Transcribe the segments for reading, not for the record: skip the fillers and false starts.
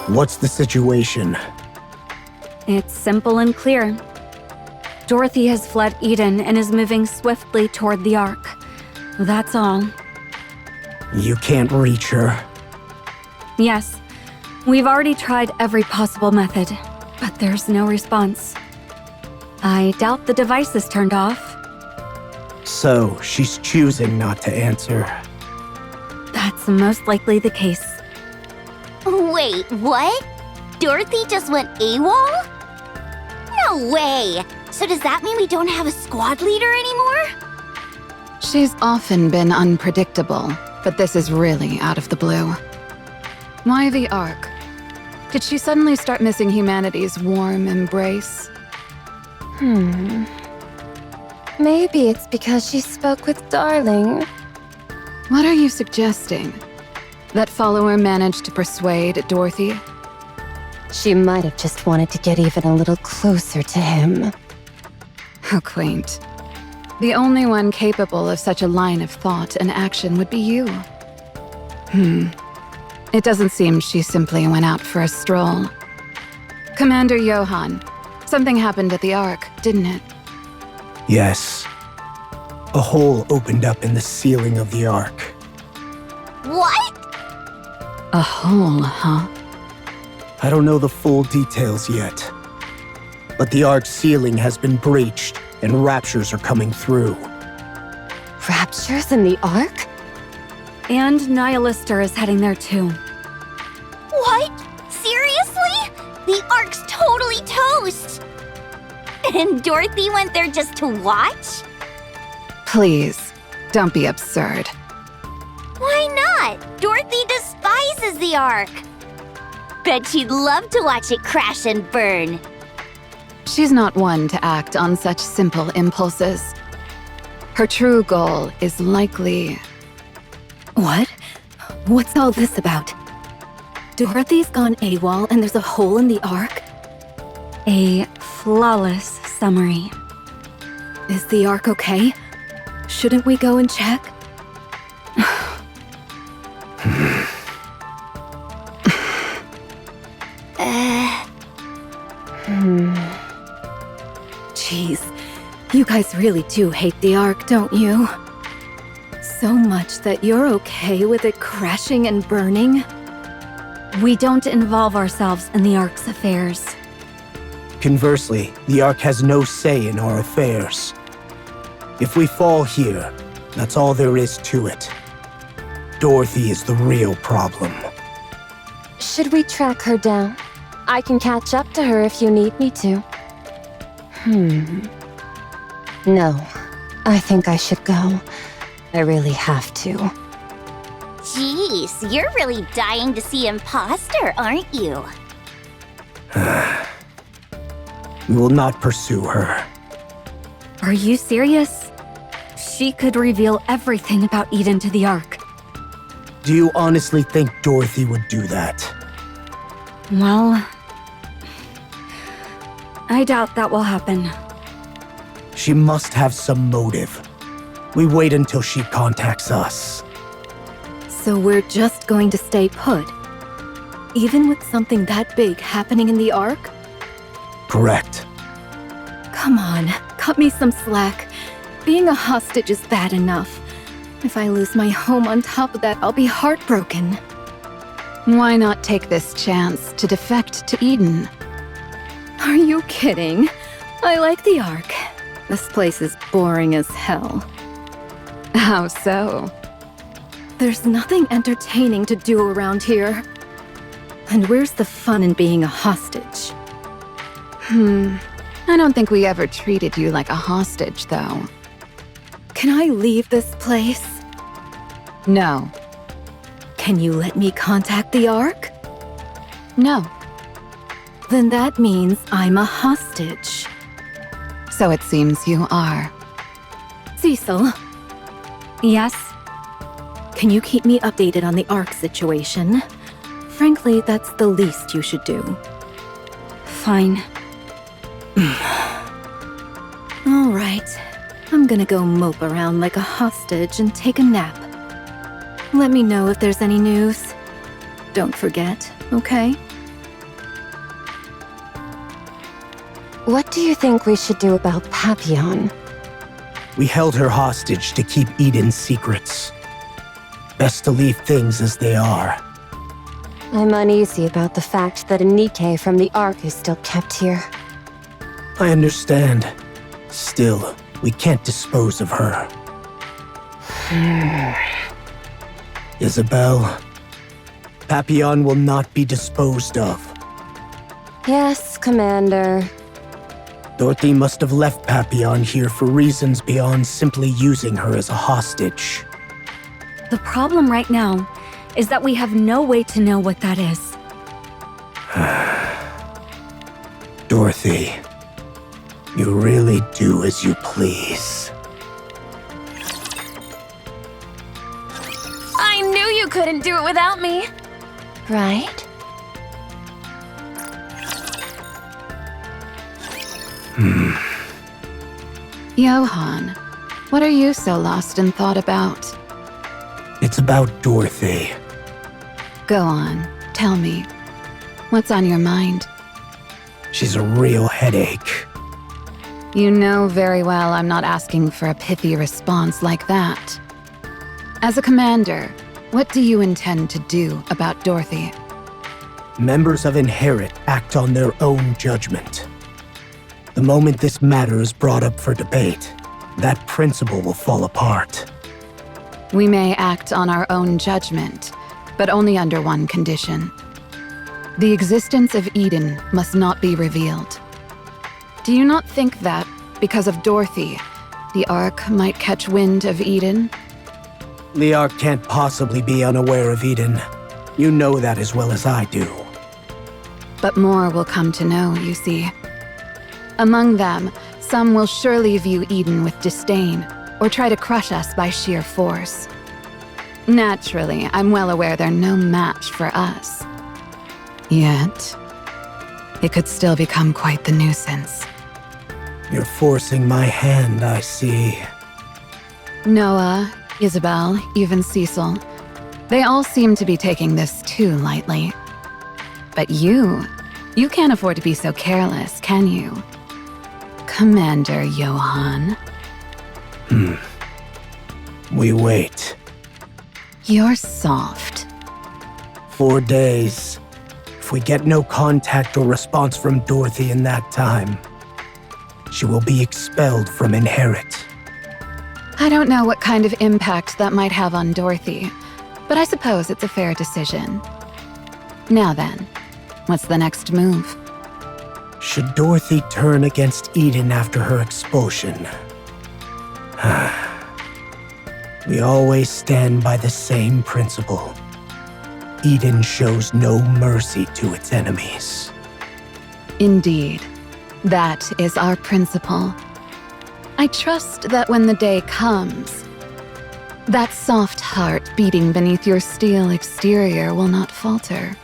What's the situation? It's simple and clear. Dorothy has fled Eden and is moving swiftly toward the Ark. That's all. You can't reach her. Yes, we've already tried every possible method, but there's no response. I doubt the device is turned off. So, she's choosing not to answer. That's most likely the case. Wait, what? Dorothy just went AWOL? No way! So does that mean we don't have a squad leader anymore? She's often been unpredictable, but this is really out of the blue. Why the Ark? Did she suddenly start missing humanity's warm embrace? Maybe it's because she spoke with Darling. What are you suggesting? That follower managed to persuade Dorothy? She might have just wanted to get even a little closer to him. How quaint. The only one capable of such a line of thought and action would be you. It doesn't seem she simply went out for a stroll. Commander Johann, something happened at the Ark, didn't it? Yes. A hole opened up in the ceiling of the Ark. What? A hole, huh? I don't know the full details yet. But the Ark's ceiling has been breached, and raptures are coming through. Raptures in the Ark? And Nihilister is heading there too. What? Seriously? The Ark's totally toast! And Dorothy went there just to watch? Please, don't be absurd. Why not? Dorothy despises the Ark. Bet she'd love to watch it crash and burn. She's not one to act on such simple impulses. Her true goal is likely... What? What's all this about? Dorothy's gone AWOL and there's a hole in the Ark? A flawless summary. Is the Ark okay? Shouldn't we go and check? Jeez, you guys really do hate the Ark, don't you? So much that you're okay with it crashing and burning? We don't involve ourselves in the Ark's affairs. Conversely, the Ark has no say in our affairs. If we fall here, that's all there is to it. Dorothy is the real problem. Should we track her down? I can catch up to her if you need me to. No, I think I should go. I really have to. Jeez, you're really dying to see Imposter, aren't you? We will not pursue her. Are you serious? She could reveal everything about Eden to the Ark. Do you honestly think Dorothy would do that? Well, I doubt that will happen. She must have some motive. We wait until she contacts us. So we're just going to stay put? Even with something that big happening in the Ark? Correct. Come on, cut me some slack. Being a hostage is bad enough. If I lose my home on top of that, I'll be heartbroken. Why not take this chance to defect to Eden? Are you kidding? I like the Ark. This place is boring as hell. How so? There's nothing entertaining to do around here. And where's the fun in being a hostage? I don't think we ever treated you like a hostage, though. Can I leave this place? No. Can you let me contact the Ark? No. Then that means I'm a hostage. So it seems you are. Cecil, Yes? can you keep me updated on the Ark situation? Frankly, that's the least you should do. Fine. All right. I'm gonna go mope around like a hostage and take a nap. Let me know if there's any news. Don't forget, okay? What do you think we should do about Papillon? We held her hostage to keep Eden's secrets. Best to leave things as they are. I'm uneasy about the fact that a Nikke from the Ark is still kept here. I understand. Still, we can't dispose of her. Isabel, Papillon will not be disposed of. Yes, Commander. Dorothy must have left Papillon here for reasons beyond simply using her as a hostage. The problem right now is that we have no way to know what that is. Dorothy, you really do as you please. I knew you couldn't do it without me. Right? Johan, what are you so lost in thought about? It's about Dorothy. Go on, tell me. What's on your mind? She's a real headache. You know very well I'm not asking for a pithy response like that. As a commander, what do you intend to do about Dorothy? Members of Inherit act on their own judgment. The moment this matter is brought up for debate, that principle will fall apart. We may act on our own judgment, but only under one condition. The existence of Eden must not be revealed. Do you not think that, because of Dorothy, the Ark might catch wind of Eden? The Ark can't possibly be unaware of Eden. You know that as well as I do. But more will come to know, you see. Among them, some will surely view Eden with disdain, or try to crush us by sheer force. Naturally, I'm well aware they're no match for us. Yet, it could still become quite the nuisance. You're forcing my hand, I see. Noah, Isabel, even Cecil, they all seem to be taking this too lightly. But you can't afford to be so careless, can you? Commander Johan. We wait. You're soft. 4 days. If we get no contact or response from Dorothy in that time, she will be expelled from Inherit. I don't know what kind of impact that might have on Dorothy, but I suppose it's a fair decision. Now then, what's the next move? Should Dorothy turn against Eden after her expulsion? We always stand by the same principle. Eden shows no mercy to its enemies. Indeed, that is our principle. I trust that when the day comes, that soft heart beating beneath your steel exterior will not falter.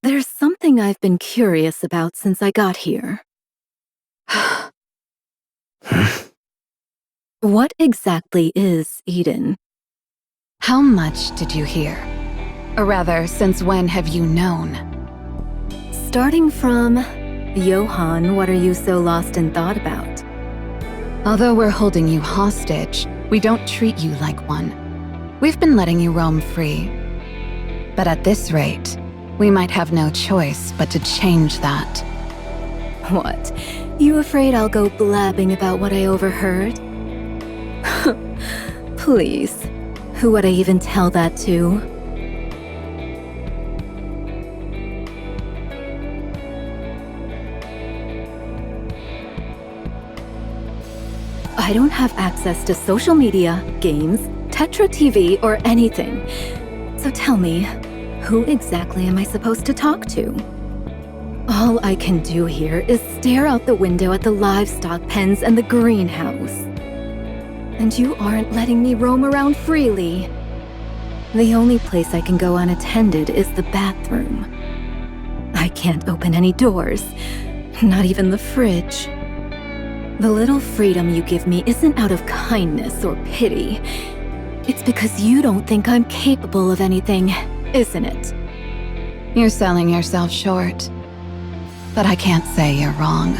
There's something I've been curious about since I got here. What exactly is Eden? How much did you hear? Or rather, since when have you known? Starting from Johan, what are you so lost in thought about? Although we're holding you hostage, we don't treat you like one. We've been letting you roam free. But at this rate, we might have no choice but to change that. What? You afraid I'll go blabbing about what I overheard? Please. Who would I even tell that to? I don't have access to social media, games, Tetra TV, or anything. So tell me, who exactly am I supposed to talk to? All I can do here is stare out the window at the livestock pens and the greenhouse. And you aren't letting me roam around freely. The only place I can go unattended is the bathroom. I can't open any doors, not even the fridge. The little freedom you give me isn't out of kindness or pity. It's because you don't think I'm capable of anything, isn't it? You're selling yourself short. But I can't say you're wrong.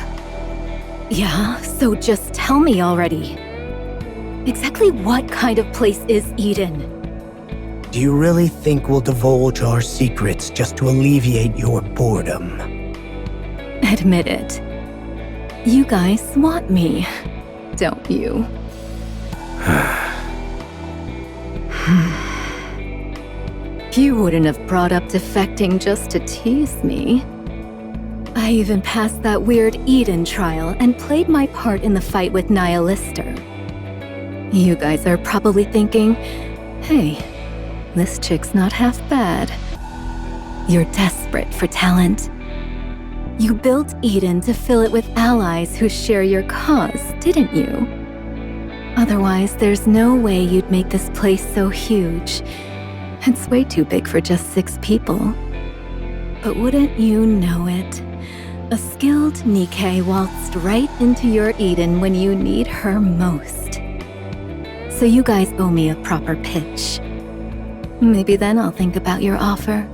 Yeah, so just tell me already. Exactly what kind of place is Eden? Do you really think we'll divulge our secrets just to alleviate your boredom? Admit it. You guys want me, don't you? You wouldn't have brought up defecting just to tease me. I even passed that weird Eden trial and played my part in the fight with Nihilister. You guys are probably thinking, hey, this chick's not half bad. You're desperate for talent. You built Eden to fill it with allies who share your cause, didn't you? Otherwise, there's no way you'd make this place so huge. It's way too big for just 6 people. But wouldn't you know it? A skilled Nikke waltzed right into your Eden when you need her most. So you guys owe me a proper pitch. Maybe then I'll think about your offer.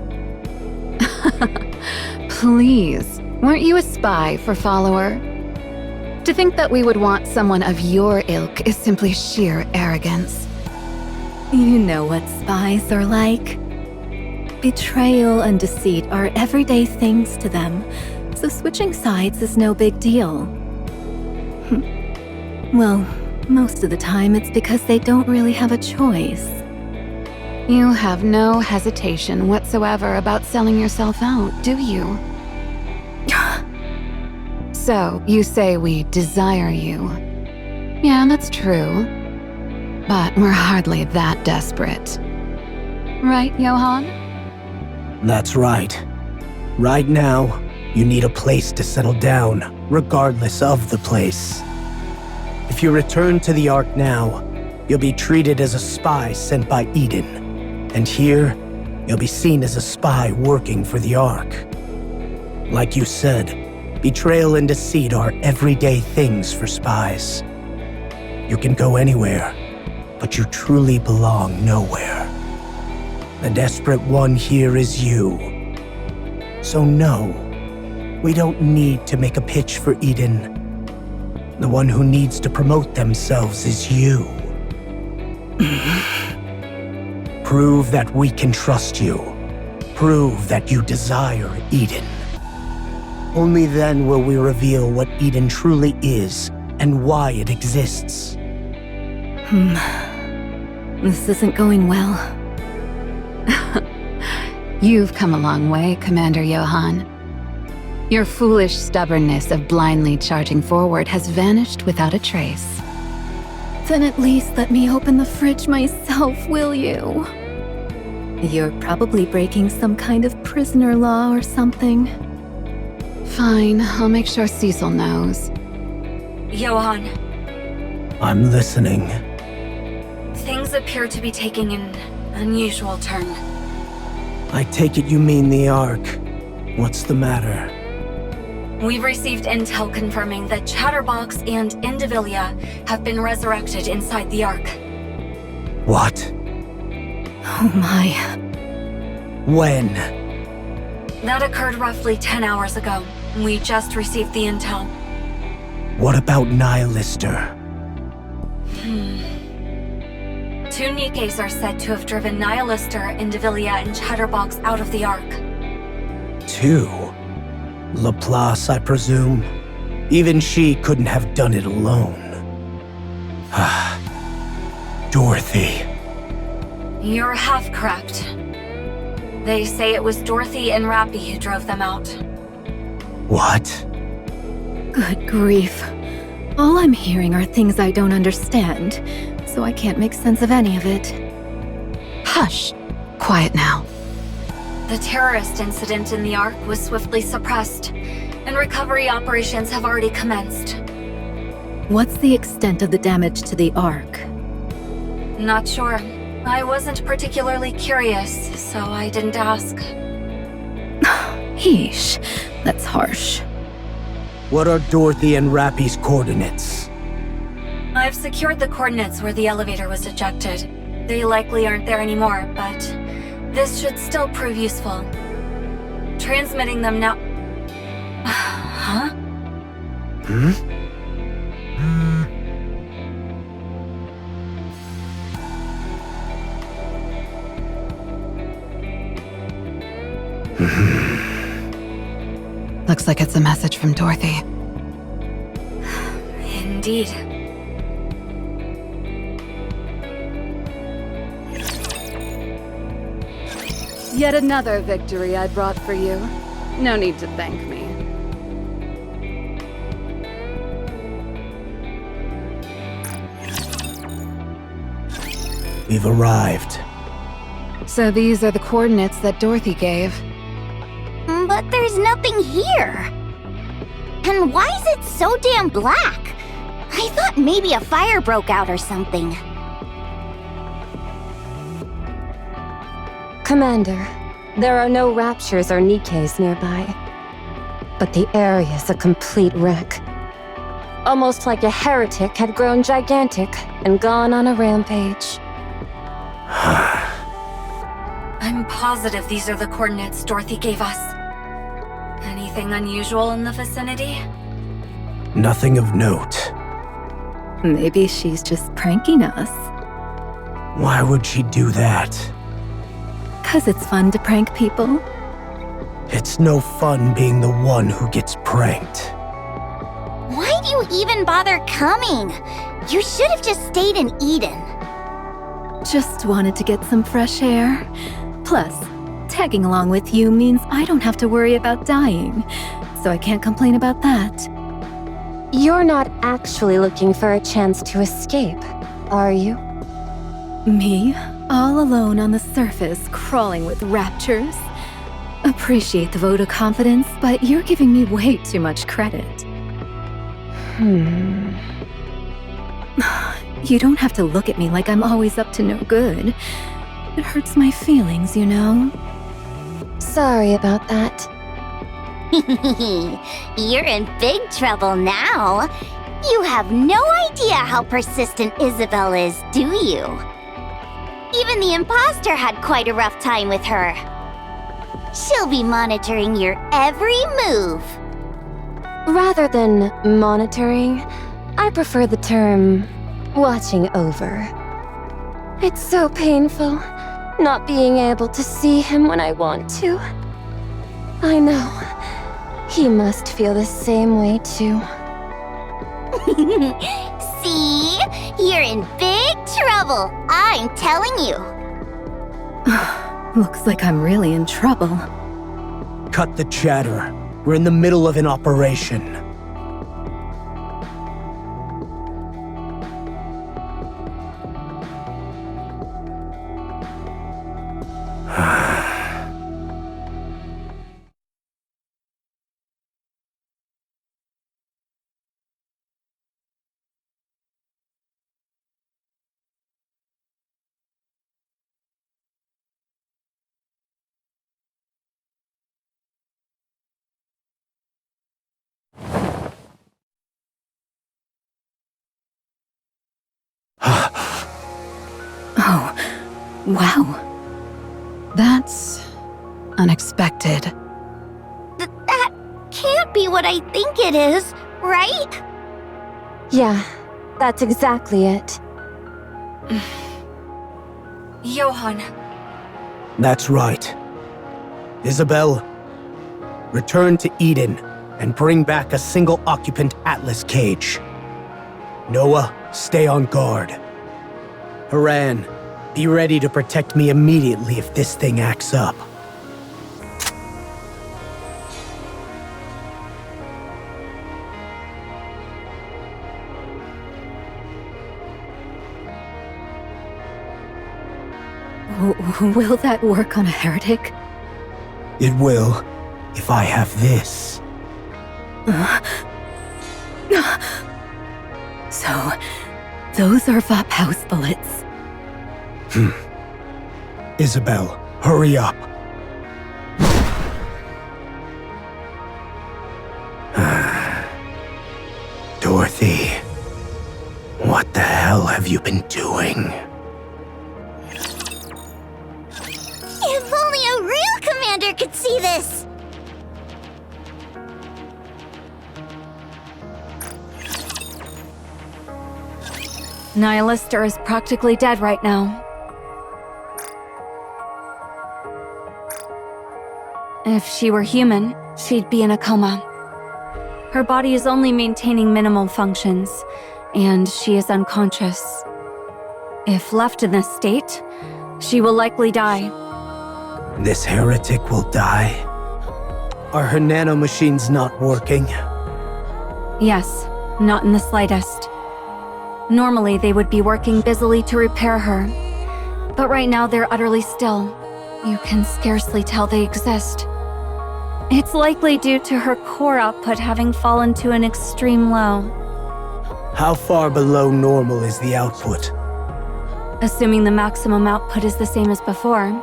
Please, weren't you a spy for Follower? To think that we would want someone of your ilk is simply sheer arrogance. You know what spies are like. Betrayal and deceit are everyday things to them, so switching sides is no big deal. Well, most of the time it's because they don't really have a choice. You have no hesitation whatsoever about selling yourself out, do you? So, you say we desire you. Yeah, that's true. But we're hardly that desperate. Right, Johan? That's right. Right now, you need a place to settle down, regardless of the place. If you return to the Ark now, you'll be treated as a spy sent by Eden. And here, you'll be seen as a spy working for the Ark. Like you said, betrayal and deceit are everyday things for spies. You can go anywhere, but you truly belong nowhere. The desperate one here is you. So no, we don't need to make a pitch for Eden. The one who needs to promote themselves is you. Prove that we can trust you. Prove that you desire Eden. Only then will we reveal what Eden truly is and why it exists. This isn't going well. You've come a long way, Commander Johan. Your foolish stubbornness of blindly charging forward has vanished without a trace. Then at least let me open the fridge myself, will you? You're probably breaking some kind of prisoner law or something. Fine, I'll make sure Cecil knows. Johan, I'm listening. things appear to be taking an unusual turn. I take it you mean the Ark. What's the matter? We've received intel confirming that Chatterbox and Indivilia have been resurrected inside the Ark. What? Oh my. When? That occurred roughly 10 hours ago. We just received the intel. What about Nihilister? 2 Nikkes are said to have driven Nihilister, Indivilia, and Chatterbox out of the Ark. 2? Laplace, I presume? Even she couldn't have done it alone. Dorothy. You're half correct. They say it was Dorothy and Rappy who drove them out. What? Good grief. All I'm hearing are things I don't understand, so I can't make sense of any of it. Hush! Quiet now. The terrorist incident in the Ark was swiftly suppressed, and recovery operations have already commenced. What's the extent of the damage to the Ark? Not sure. I wasn't particularly curious, so I didn't ask. Yeesh, that's harsh. What are Dorothy and Rappy's coordinates? I've secured the coordinates where the elevator was ejected. They likely aren't there anymore, but this should still prove useful. Transmitting them now. Huh? Looks like it's a message from Dorothy. Indeed. Yet another victory I brought for you. No need to thank me. We've arrived. So these are the coordinates that Dorothy gave. But there's nothing here. And why is it so damn black? I thought maybe a fire broke out or something. Commander, there are no Raptures or Nikkes nearby. But the area's a complete wreck. Almost like a heretic had grown gigantic and gone on a rampage. I'm positive these are the coordinates Dorothy gave us. Anything unusual in the vicinity? Nothing of note. Maybe she's just pranking us. Why would she do that? 'Cause it's fun to prank people. It's no fun being the one who gets pranked. Why do you even bother coming? You should have just stayed in Eden. Just wanted to get some fresh air. Plus, tagging along with you means I don't have to worry about dying, so I can't complain about that. You're not actually looking for a chance to escape, are you? Me? All alone on the surface, crawling with raptures? Appreciate the vote of confidence, but you're giving me way too much credit. You don't have to look at me like I'm always up to no good. It hurts my feelings, you know? Sorry about that. You're in big trouble now. You have no idea how persistent Isabel is, do you? Even the imposter had quite a rough time with her. She'll be monitoring your every move. Rather than monitoring, I prefer the term watching over. It's so painful, not being able to see him when I want to. I know. He must feel the same way too. See? You're in big trouble, I'm telling you. Looks like I'm really in trouble. Cut the chatter. We're in the middle of an operation. Oh, wow. That's unexpected. That can't be what I think it is, right? Yeah, that's exactly it. Johan, That's right. Isabel, return to Eden and bring back a single occupant Atlas cage. Noah, stay on guard. Haran, be ready to protect me immediately if this thing acts up. Will that work on a heretic? It will, if I have this. So, those are Vop house bullets. Isabel, hurry up. Dorothy, what the hell have you been doing? If only a real commander could see this! Nihilister is practically dead right now. If she were human, she'd be in a coma. Her body is only maintaining minimal functions, and she is unconscious. If left in this state, she will likely die. This heretic will die? Are her nanomachines not working? Yes, not in the slightest. Normally, they would be working busily to repair her. But right now, they're utterly still. You can scarcely tell they exist. It's likely due to her core output having fallen to an extreme low. How far below normal is the output? Assuming the maximum output is the same as before,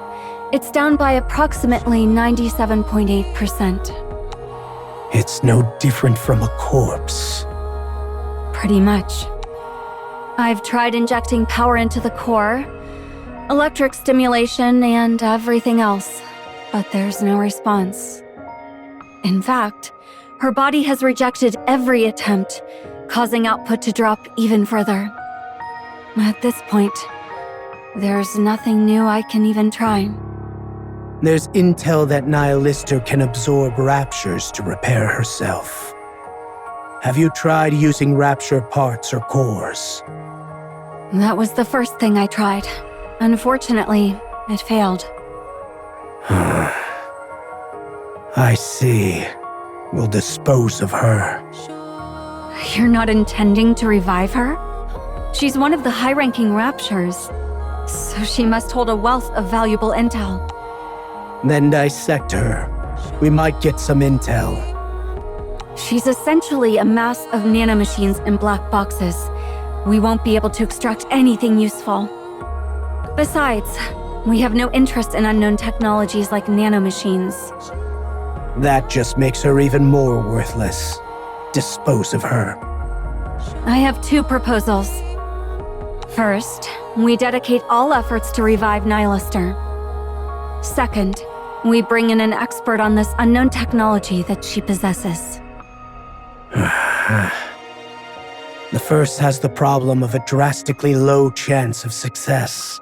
it's down by approximately 97.8%. It's no different from a corpse. Pretty much. I've tried injecting power into the core, electric stimulation, and everything else, but there's no response. In fact, her body has rejected every attempt, causing output to drop even further. At this point, there's nothing new I can even try. There's intel that Nihilister can absorb raptures to repair herself. Have you tried using rapture parts or cores? That was the first thing I tried. Unfortunately, it failed. I see. We'll dispose of her. You're not intending to revive her? She's one of the high-ranking raptures, so she must hold a wealth of valuable intel. Then dissect her. We might get some intel. She's essentially a mass of nanomachines in black boxes. We won't be able to extract anything useful. Besides, we have no interest in unknown technologies like nanomachines. That just makes her even more worthless. Dispose of her. I have two proposals. First, we dedicate all efforts to revive Nihilister. Second, we bring in an expert on this unknown technology that she possesses. The first has the problem of a drastically low chance of success.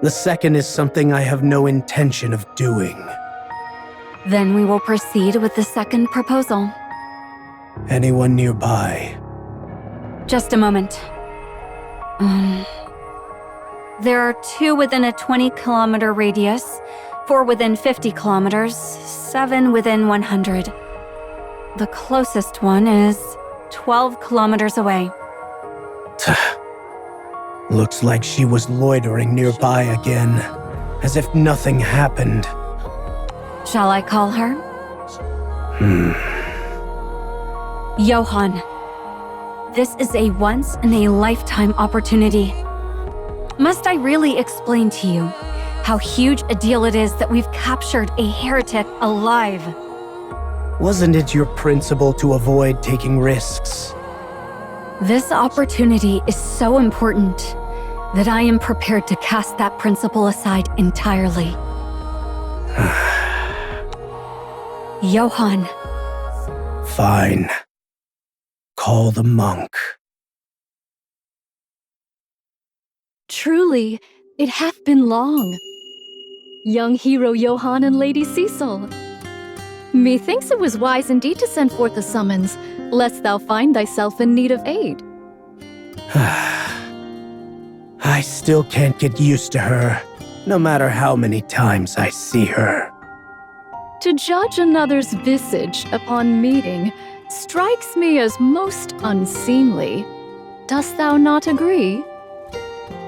The second is something I have no intention of doing. Then we will proceed with the second proposal. Anyone nearby? Just a moment. There are 2 within a 20-kilometer radius, 4 within 50 kilometers, 7 within 100. The closest one is 12 kilometers away. Looks like she was loitering nearby again, as if nothing happened. Shall I call her? Johan. This is a once-in-a-lifetime opportunity. Must I really explain to you how huge a deal it is that we've captured a heretic alive? Wasn't it your principle to avoid taking risks? This opportunity is so important that I am prepared to cast that principle aside entirely. Johan. Fine. Call the monk. Truly, it hath been long. Young hero Johan and Lady Cecil. Methinks it was wise indeed to send forth a summons, lest thou find thyself in need of aid. I still can't get used to her, no matter how many times I see her. To judge another's visage upon meeting strikes me as most unseemly. Dost thou not agree?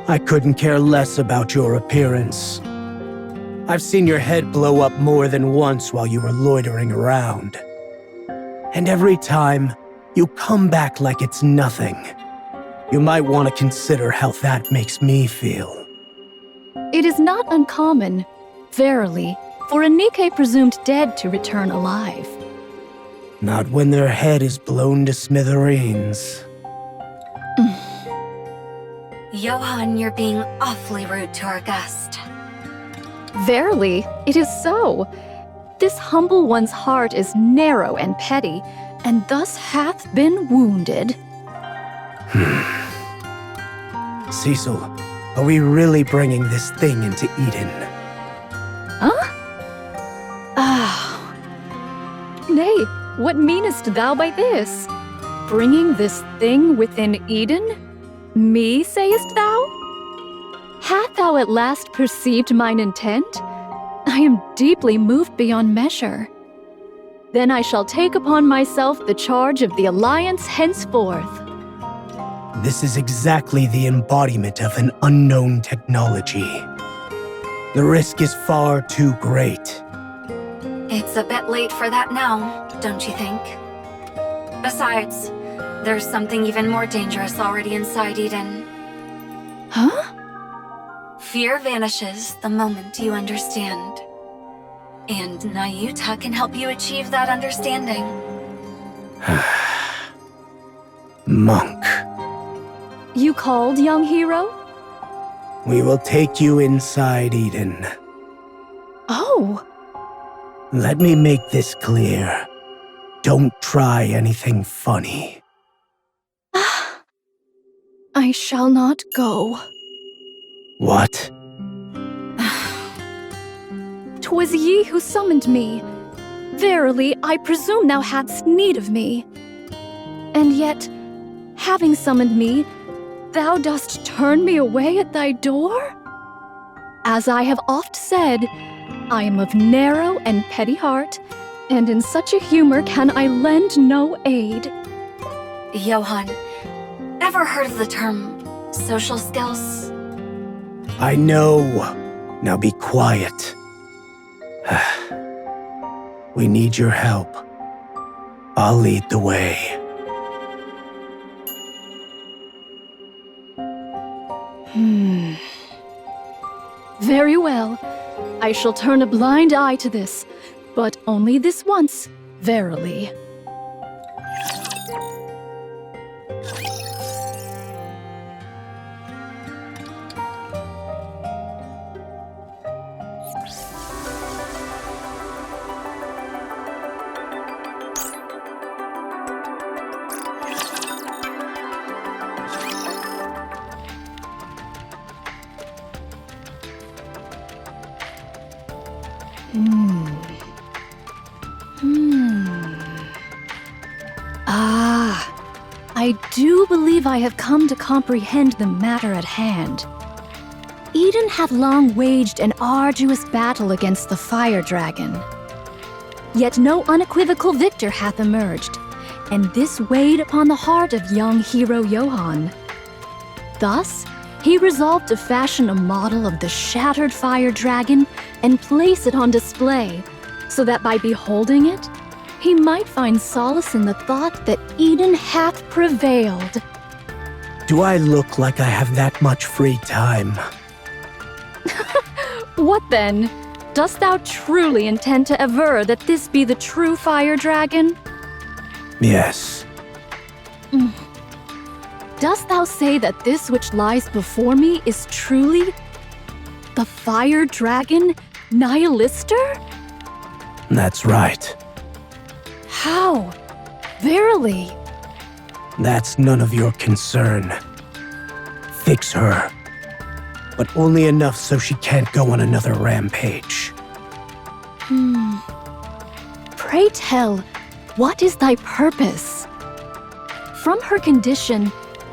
I couldn't care less about your appearance. I've seen your head blow up more than once while you were loitering around. And every time, you come back like it's nothing. You might want to consider how that makes me feel. It is not uncommon, verily, for a Nikke presumed dead to return alive. Not when their head is blown to smithereens. Johann, you're being awfully rude to our guest. Verily, it is so. This humble one's heart is narrow and petty, and thus hath been wounded. Cecil, are we really bringing this thing into Eden? Huh? Nay, what meanest thou by this? Bringing this thing within Eden? Me, sayest thou? Hast thou at last perceived mine intent? I am deeply moved beyond measure. Then I shall take upon myself the charge of the Alliance henceforth. This is exactly the embodiment of an unknown technology. The risk is far too great. It's a bit late for that now, don't you think? Besides, there's something even more dangerous already inside Eden. Huh? Fear vanishes the moment you understand. And Nayuta can help you achieve that understanding. Monk, You called, young hero? we will take you inside Eden. Oh, Let me make this clear. Don't try anything funny. I shall not go. What? 'Twas ye who summoned me. Verily, I presume thou hadst need of me. And yet, having summoned me, thou dost turn me away at thy door? As I have oft said, I am of narrow and petty heart, and in such a humor can I lend no aid. Johann, ever heard of the term social skills? I know. Now be quiet. We need your help. I'll lead the way. Very well. I shall turn a blind eye to this, but only this once, verily. I do believe I have come to comprehend the matter at hand. Eden hath long waged an arduous battle against the fire dragon. Yet no unequivocal victor hath emerged, and this weighed upon the heart of young hero Johann. Thus, he resolved to fashion a model of the shattered fire dragon and place it on display, so that by beholding it, he might find solace in the thought that Eden hath prevailed. Do I look like I have that much free time? What then? Dost thou truly intend to aver that this be the true fire dragon? Yes. Dost thou say that this which lies before me is truly the fire dragon Nihilister? That's right. How? Verily? That's none of your concern. Fix her. But only enough so she can't go on another rampage. Pray tell, what is thy purpose? From her condition,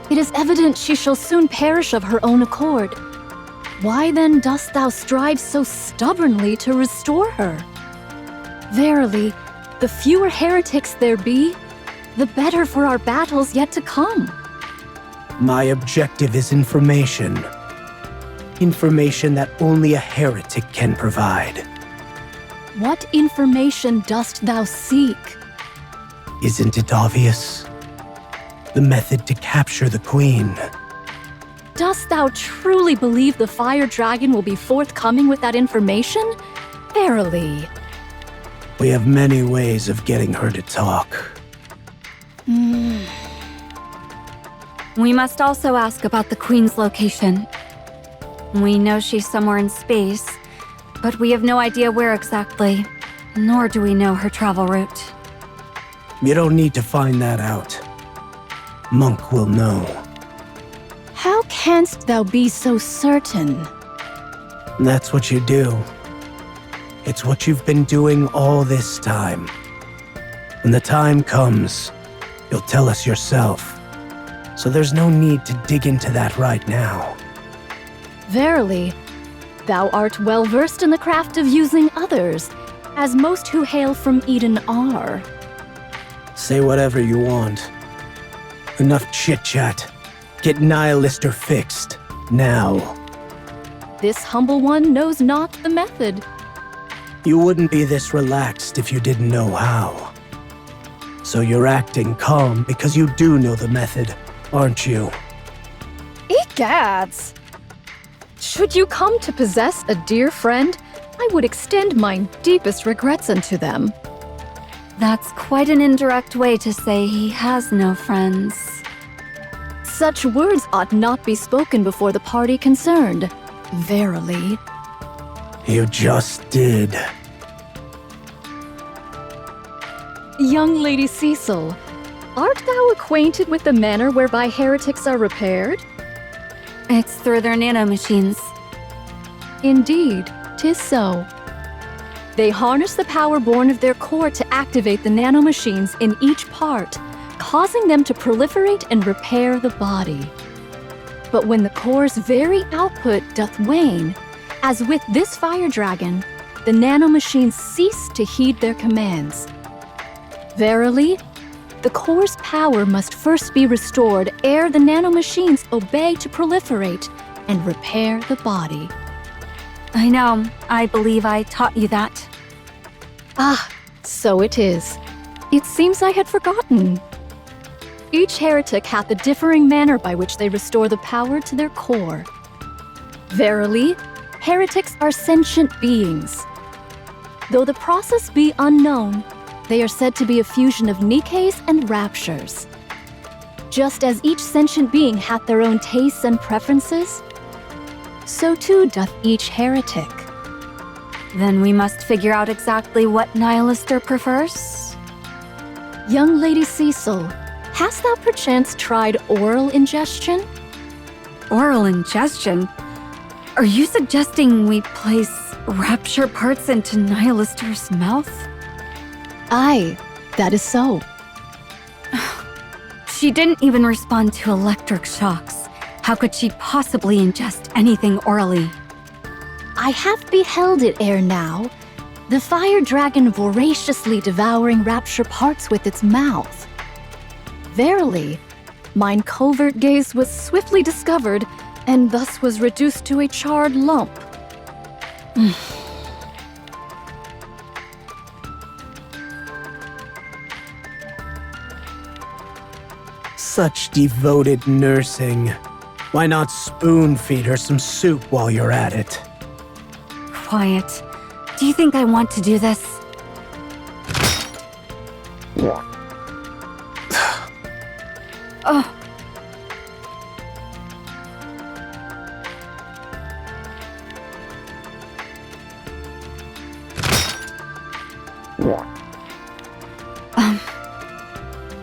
it is evident she shall soon perish of her own accord. Why then dost thou strive so stubbornly to restore her? Verily, the fewer heretics there be, the better for our battles yet to come. My objective is information. Information that only a heretic can provide. What information dost thou seek? Isn't it obvious? The method to capture the queen. Dost thou truly believe the fire dragon will be forthcoming with that information? Verily. We have many ways of getting her to talk. We must also ask about the Queen's location. We know she's somewhere in space, but we have no idea where exactly, nor do we know her travel route. You don't need to find that out. Monk will know. How canst thou be so certain? That's what you do. It's what you've been doing all this time. When the time comes, you'll tell us yourself. So there's no need to dig into that right now. Verily, thou art well versed in the craft of using others, as most who hail from Eden are. Say whatever you want. Enough chit-chat. Get Nihilister fixed. Now. This humble one knows not the method. You wouldn't be this relaxed if you didn't know how. So you're acting calm because you do know the method, aren't you? Egads! Should you come to possess a dear friend, I would extend my deepest regrets unto them. That's quite an indirect way to say he has no friends. Such words ought not be spoken before the party concerned. Verily. You just did. Young Lady Cecil, art thou acquainted with the manner whereby heretics are repaired? It's through their nanomachines. Indeed, 'tis so. They harness the power born of their core to activate the nanomachines in each part, causing them to proliferate and repair the body. But when the core's very output doth wane, as with this fire dragon, the nanomachines cease to heed their commands. Verily, the core's power must first be restored ere the nanomachines obey to proliferate and repair the body. I know. I believe I taught you that. Ah, so it is. It seems I had forgotten. Each heretic hath a differing manner by which they restore the power to their core. Verily, heretics are sentient beings. Though the process be unknown, they are said to be a fusion of Nikkes and raptures. Just as each sentient being hath their own tastes and preferences, so too doth each heretic. Then we must figure out exactly what Nihilister prefers. Young Lady Cecil, hast thou perchance tried oral ingestion? Oral ingestion? Are you suggesting we place rapture parts into Nihilister's mouth? Aye, that is so. She didn't even respond to electric shocks. How could she possibly ingest anything orally? I have beheld it ere now, the fire dragon voraciously devouring rapture parts with its mouth. Verily, mine covert gaze was swiftly discovered, and thus was reduced to a charred lump. Such devoted nursing. Why not spoon feed her some soup while you're at it? Quiet. Do you think I want to do this? Oh.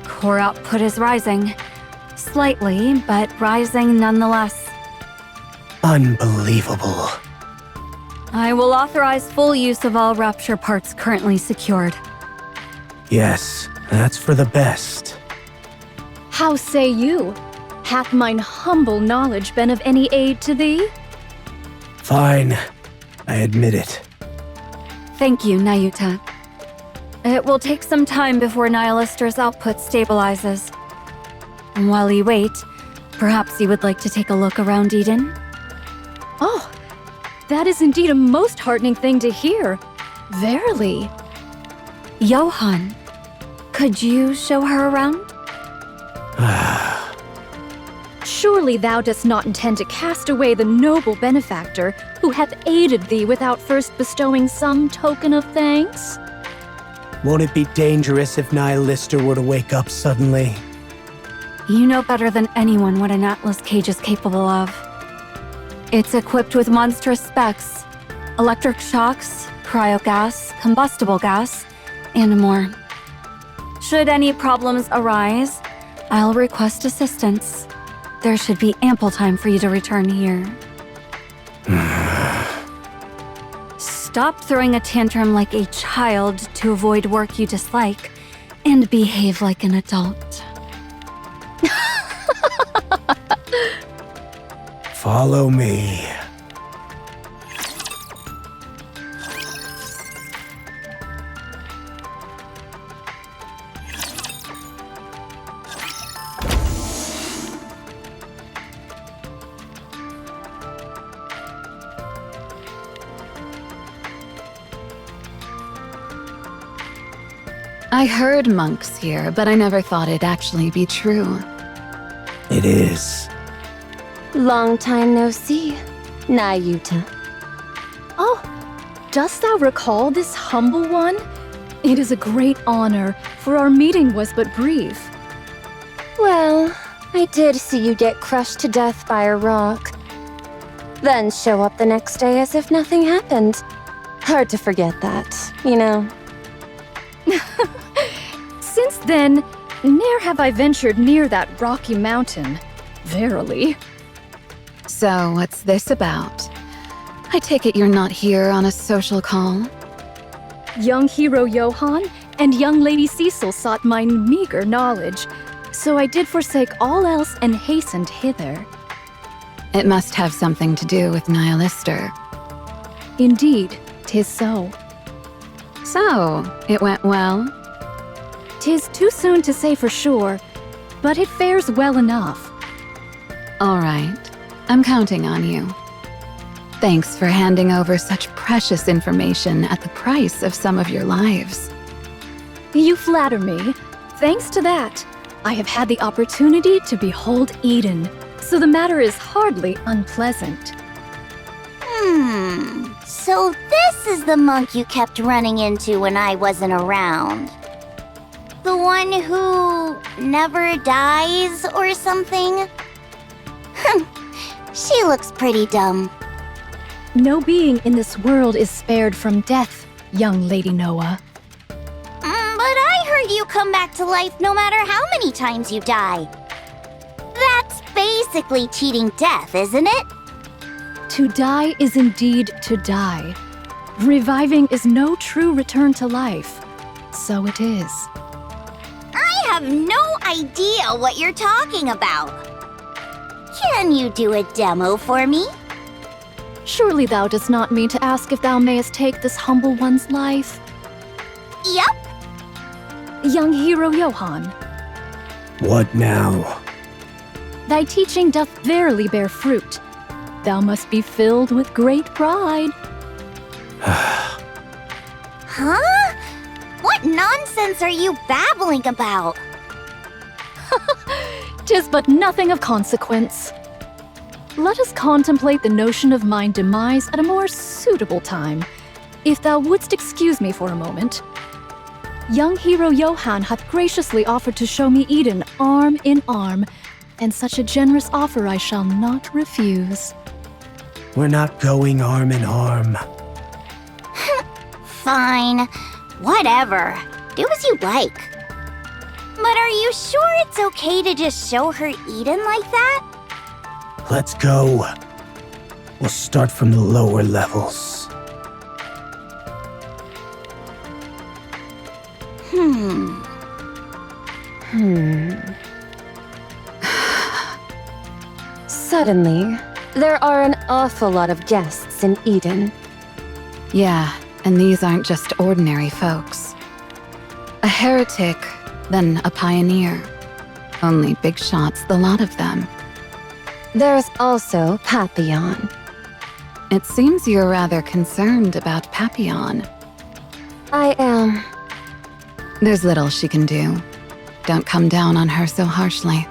Core output is rising. Slightly, but rising nonetheless. Unbelievable. I will authorize full use of all rapture parts currently secured. Yes, that's for the best. How say you? Hath mine humble knowledge been of any aid to thee? Fine. I admit it. Thank you, Nayuta. It will take some time before Nihilister's output stabilizes. And while you wait, perhaps you would like to take a look around Eden? Oh, that is indeed a most heartening thing to hear. Verily. Johann, could you show her around? Surely thou dost not intend to cast away the noble benefactor who hath aided thee without first bestowing some token of thanks? Won't it be dangerous if Nihilister were to wake up suddenly? You know better than anyone what an Atlas cage is capable of. It's equipped with monstrous specs, electric shocks, cryogas, combustible gas, and more. Should any problems arise, I'll request assistance. There should be ample time for you to return here. Stop throwing a tantrum like a child to avoid work you dislike, and behave like an adult. Follow me. I heard monks here, but I never thought it'd actually be true. It is. Long time no see, Nayuta. Oh, dost thou recall this humble one? It is a great honor, for our meeting was but brief. Well, I did see you get crushed to death by a rock. Then show up the next day as if nothing happened. Hard to forget that, you know. Since then, ne'er have I ventured near that rocky mountain. Verily. So, what's this about? I take it you're not here on a social call? Young hero Johann and young Lady Cecil sought my meager knowledge, so I did forsake all else and hastened hither. It must have something to do with Nihilister. Indeed, 'tis so. So, it went well? 'Tis too soon to say for sure, but it fares well enough. All right, I'm counting on you. Thanks for handing over such precious information at the price of some of your lives. You flatter me. Thanks to that, I have had the opportunity to behold Eden, so the matter is hardly unpleasant. So this is the monk you kept running into when I wasn't around. The one who never dies or something? She looks pretty dumb. No being in this world is spared from death, young Lady Noah. But I heard you come back to life no matter how many times you die. That's basically cheating death, isn't it? To die is indeed to die. Reviving is no true return to life. So it is. I have no idea what you're talking about. Can you do a demo for me? Surely thou dost not mean to ask if thou mayest take this humble one's life? Yup. Young hero Johann, What now? thy teaching doth verily bear fruit. Thou must be filled with great pride. Huh? What nonsense are you babbling about? 'Tis but nothing of consequence. Let us contemplate the notion of mine demise at a more suitable time. If thou wouldst excuse me for a moment. Young hero Johann hath graciously offered to show me Eden arm in arm, and such a generous offer I shall not refuse. We're not going arm in arm. Fine. Whatever. Do as you like. But are you sure it's okay to just show her Eden like that? Let's go. We'll start from the lower levels. Suddenly, there are an awful lot of guests in Eden. Yeah, and these aren't just ordinary folks. A heretic, then a pioneer. Only big shots, the lot of them. There's also Papillon. It seems you're rather concerned about Papillon. I am. There's little she can do. Don't come down on her so harshly.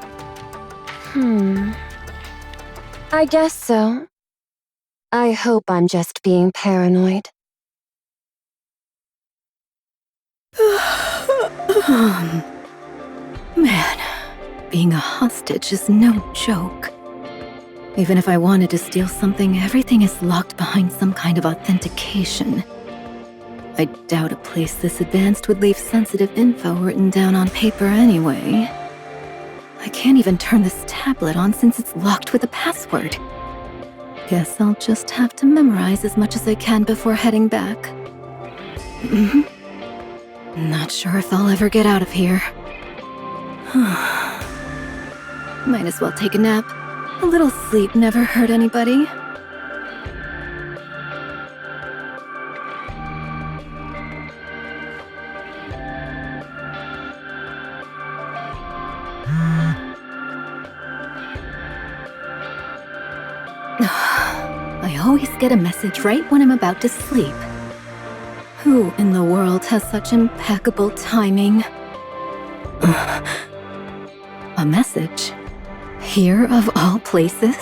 I guess so. I hope I'm just being paranoid. Man, being a hostage is no joke. Even if I wanted to steal something, everything is locked behind some kind of authentication. I doubt a place this advanced would leave sensitive info written down on paper anyway. I can't even turn this tablet on since it's locked with a password. Guess I'll just have to memorize as much as I can before heading back. Not sure if I'll ever get out of here. Might as well take a nap. A little sleep never hurt anybody. I always get a message right when I'm about to sleep. Who in the world has such impeccable timing? A message? Here of all places?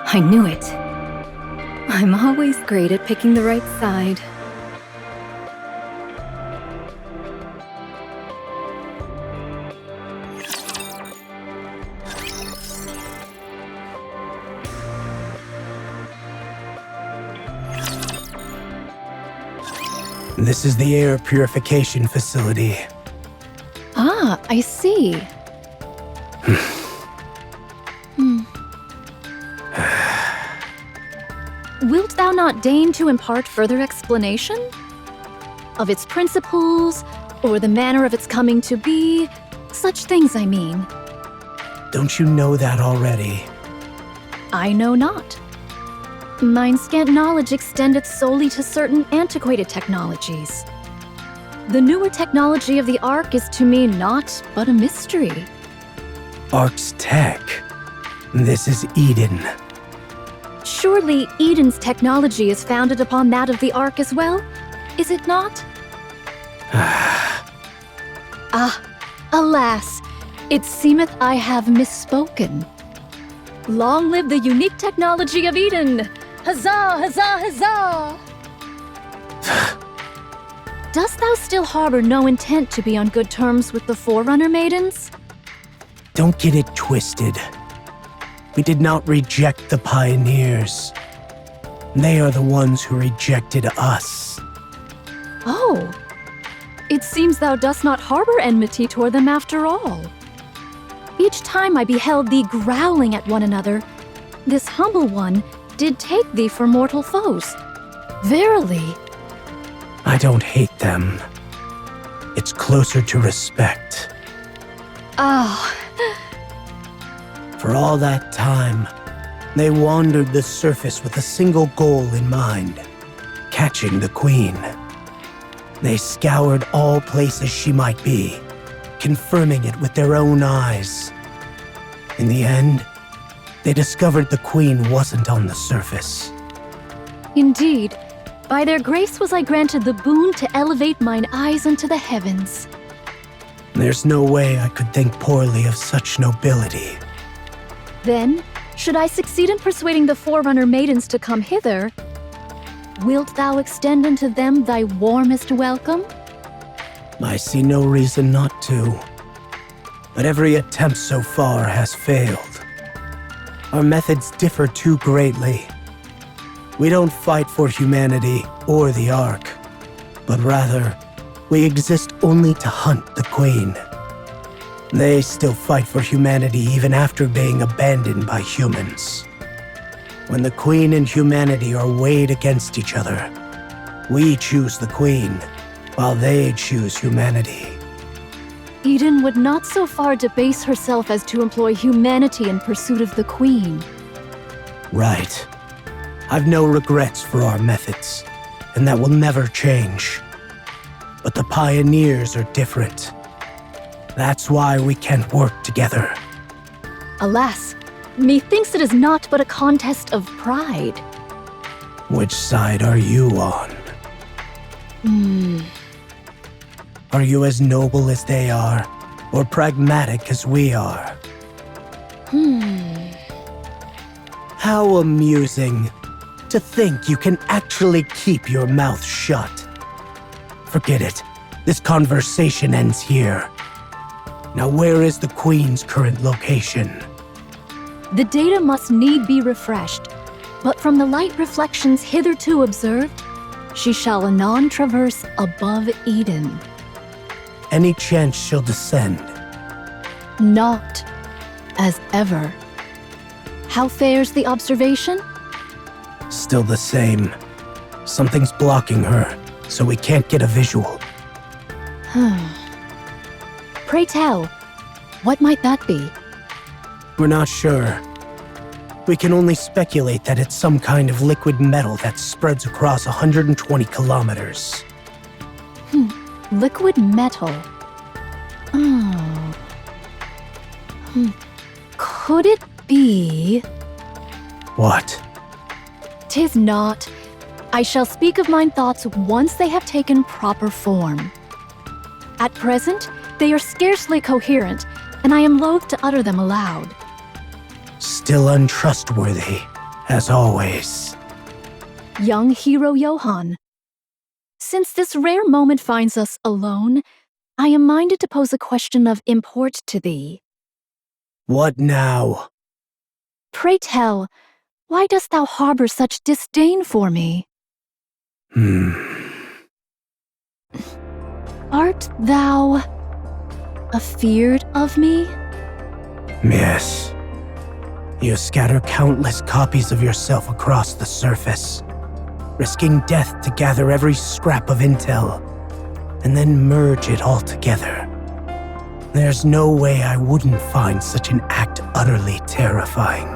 I knew it. I'm always great at picking the right side. This is the air purification facility. Ah, I see. Wilt thou not deign to impart further explanation? Of its principles, or the manner of its coming to be? Such things, I mean. Don't you know that already? I know not. Mine scant knowledge extendeth solely to certain antiquated technologies. The newer technology of the Ark is to me naught but a mystery. Ark's tech. This is Eden. Surely Eden's technology is founded upon that of the Ark as well, is it not? Alas, it seemeth I have misspoken. Long live the unique technology of Eden! Huzzah, huzzah, huzzah! Dost thou still harbor no intent to be on good terms with the Forerunner maidens? Don't get it twisted. We did not reject the pioneers. They are the ones who rejected us. Oh, it seems thou dost not harbor enmity toward them after all. Each time I beheld thee growling at one another, this humble one did take thee for mortal foes. Verily. I don't hate them. It's closer to respect. Ah. For all that time, they wandered the surface with a single goal in mind: catching the Queen. They scoured all places she might be, confirming it with their own eyes. In the end, they discovered the Queen wasn't on the surface. Indeed, by their grace was I granted the boon to elevate mine eyes unto the heavens. There's no way I could think poorly of such nobility. Then, should I succeed in persuading the Forerunner maidens to come hither, wilt thou extend unto them thy warmest welcome? I see no reason not to. But every attempt so far has failed. Our methods differ too greatly. We don't fight for humanity or the Ark, but rather, we exist only to hunt the Queen. They still fight for humanity even after being abandoned by humans. When the Queen and humanity are weighed against each other, we choose the Queen, while they choose humanity. Eden would not so far debase herself as to employ humanity in pursuit of the Queen. Right. I've no regrets for our methods, and that will never change. But the pioneers are different. That's why we can't work together. Alas, methinks it is not but a contest of pride. Which side are you on? Are you as noble as they are, or pragmatic as we are? How amusing to think you can actually keep your mouth shut. Forget it. This conversation ends here. Now where is the Queen's current location? The data must need be refreshed, but from the light reflections hitherto observed, she shall anon traverse above Eden. Any chance she'll descend? Not as ever. How fares the observation? Still the same. Something's blocking her, so we can't get a visual. Pray tell, what might that be? We're not sure. We can only speculate that it's some kind of liquid metal that spreads across 120 kilometers. Liquid metal. Could it be? What? 'Tis not. I shall speak of mine thoughts once they have taken proper form. At present, they are scarcely coherent, and I am loath to utter them aloud. Still untrustworthy, as always. Young hero Johann. Since this rare moment finds us alone, I am minded to pose a question of import to thee. What now? Pray tell, why dost thou harbor such disdain for me? Art thou afeard of me? Yes. You scatter countless copies of yourself across the surface, risking death to gather every scrap of intel, and then merge it all together. There's no way I wouldn't find such an act utterly terrifying.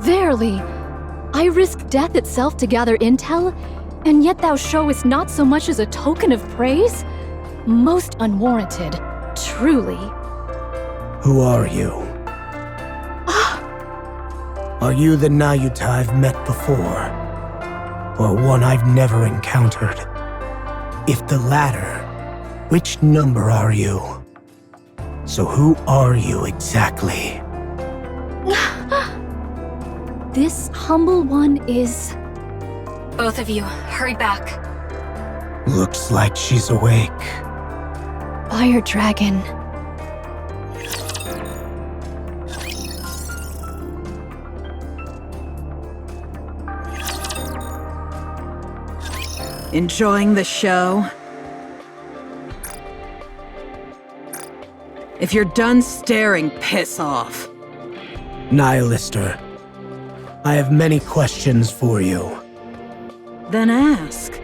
Verily, I risk death itself to gather intel, and yet thou showest not so much as a token of praise? Most unwarranted, truly. Who are you? Are you the Nayuta I've met before? Or one I've never encountered? If the latter, which number are you? So who are you exactly? This humble one is... Both of you, hurry back. Looks like she's awake. Fire Dragon. Enjoying the show? If you're done staring, piss off. Nihilister, I have many questions for you. Then ask.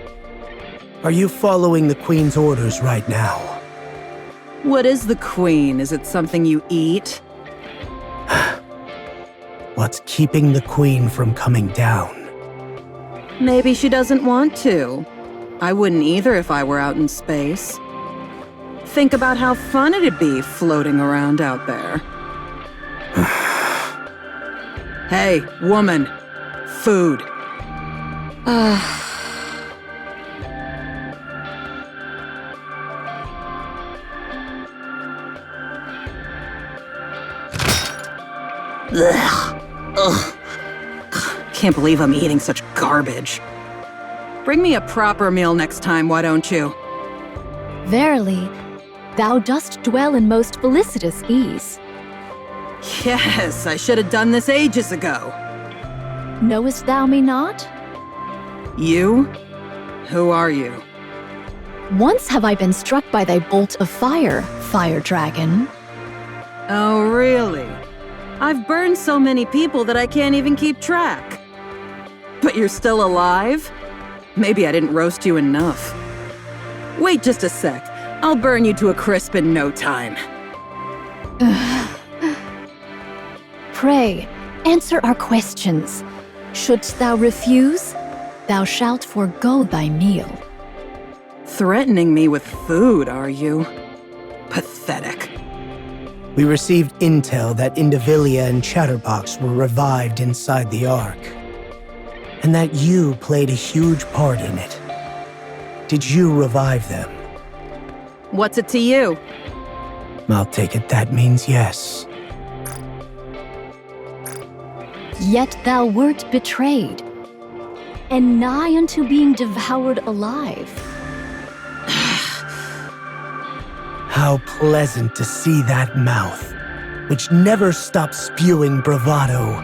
Are you following the Queen's orders right now? What is the Queen? Is it something you eat? What's keeping the Queen from coming down? Maybe she doesn't want to. I wouldn't either if I were out in space. Think about how fun it'd be floating around out there. Hey, woman. Food. Ugh. Can't believe I'm eating such garbage. Bring me a proper meal next time, why don't you? Verily, thou dost dwell in most felicitous ease. Yes, I should have done this ages ago. Knowest thou me not? You? Who are you? Once have I been struck by thy bolt of fire, Fire Dragon. Oh, really? I've burned so many people that I can't even keep track. But you're still alive? Maybe I didn't roast you enough. Wait just a sec. I'll burn you to a crisp in no time. Pray, answer our questions. Shouldst thou refuse, thou shalt forego thy meal. Threatening me with food, are you? Pathetic. We received intel that Indivilia and Chatterbox were revived inside the Ark. And that you played a huge part in it. Did you revive them? What's it to you? I'll take it that means yes. Yet thou wert betrayed, and nigh unto being devoured alive. How pleasant to see that mouth, which never stopped spewing bravado,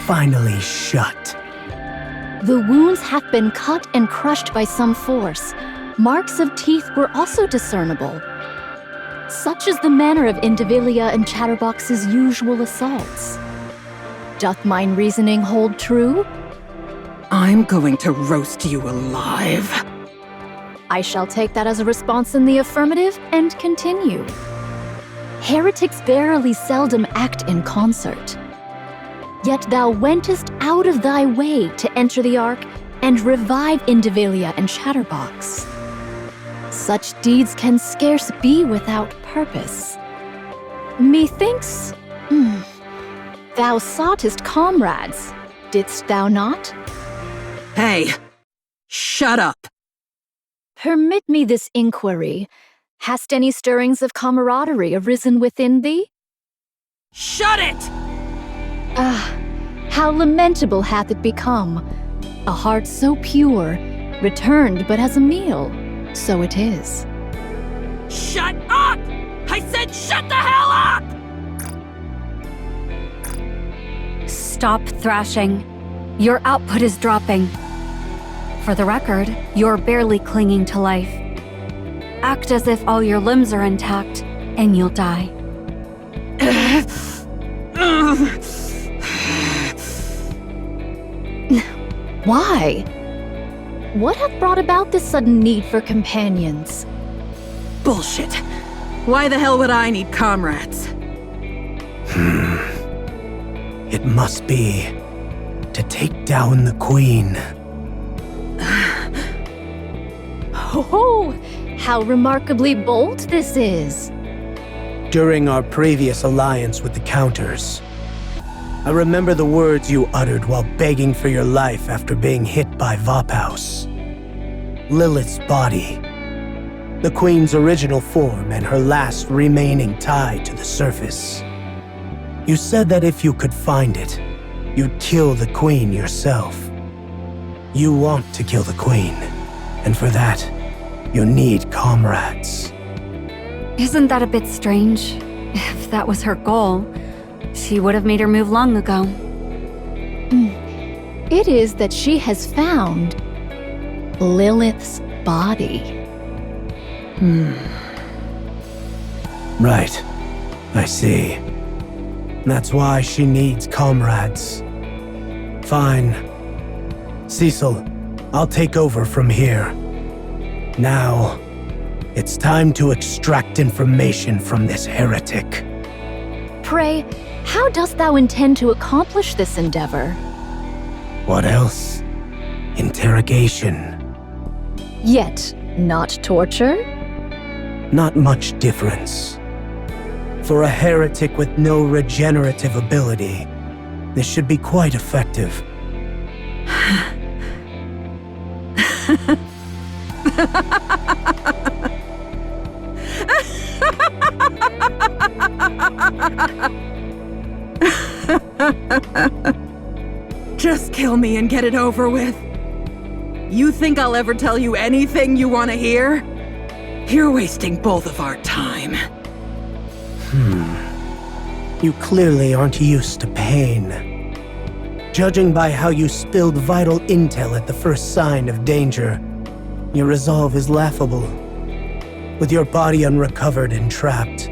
finally shut. The wounds have been cut and crushed by some force. Marks of teeth were also discernible. Such is the manner of Indivilia and Chatterbox's usual assaults. Doth mine reasoning hold true? I'm going to roast you alive. I shall take that as a response in the affirmative and continue. Heretics verily seldom act in concert. Yet thou wentest out of thy way to enter the Ark and revive Indivilia and Chatterbox. Such deeds can scarce be without purpose. Methinks, thou soughtest comrades, didst thou not? Hey, shut up. Permit me this inquiry. Hast any stirrings of camaraderie arisen within thee? Shut it! Ah, how lamentable hath it become. A heart so pure, returned but as a meal. So it is. Shut up! I said shut the hell up! Stop thrashing. Your output is dropping. For the record, you're barely clinging to life. Act as if all your limbs are intact, and you'll die. Why? What hath brought about this sudden need for companions? Bullshit. Why the hell would I need comrades? It must be to take down the Queen. Oh, how remarkably bold this is. During our previous alliance with the Counters, I remember the words you uttered while begging for your life after being hit by Vophaus. Lilith's body, the Queen's original form and her last remaining tie to the surface. You said that if you could find it, you'd kill the Queen yourself. You want to kill the Queen, and for that, you need comrades. Isn't that a bit strange? If that was her goal, she would have made her move long ago. It is that she has found Lilith's body. Right. I see. That's why she needs comrades. Fine. Cecil, I'll take over from here. Now, it's time to extract information from this heretic. Pray, how dost thou intend to accomplish this endeavor? What else? Interrogation. Yet, not torture? Not much difference. For a heretic with no regenerative ability, this should be quite effective. Just kill me and get it over with. You think I'll ever tell you anything you want to hear? You're wasting both of our time. You clearly aren't used to pain. Judging by how you spilled vital intel at the first sign of danger, your resolve is laughable. With your body unrecovered and trapped,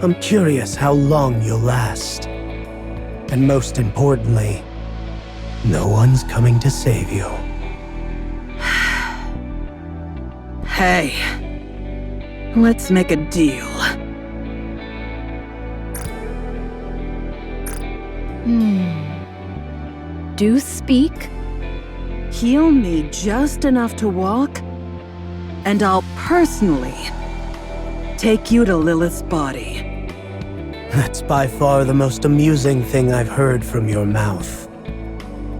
I'm curious how long you'll last. And most importantly, no one's coming to save you. Hey, let's make a deal. Do speak? Heal me just enough to walk, and I'll personally take you to Lilith's body. That's by far the most amusing thing I've heard from your mouth.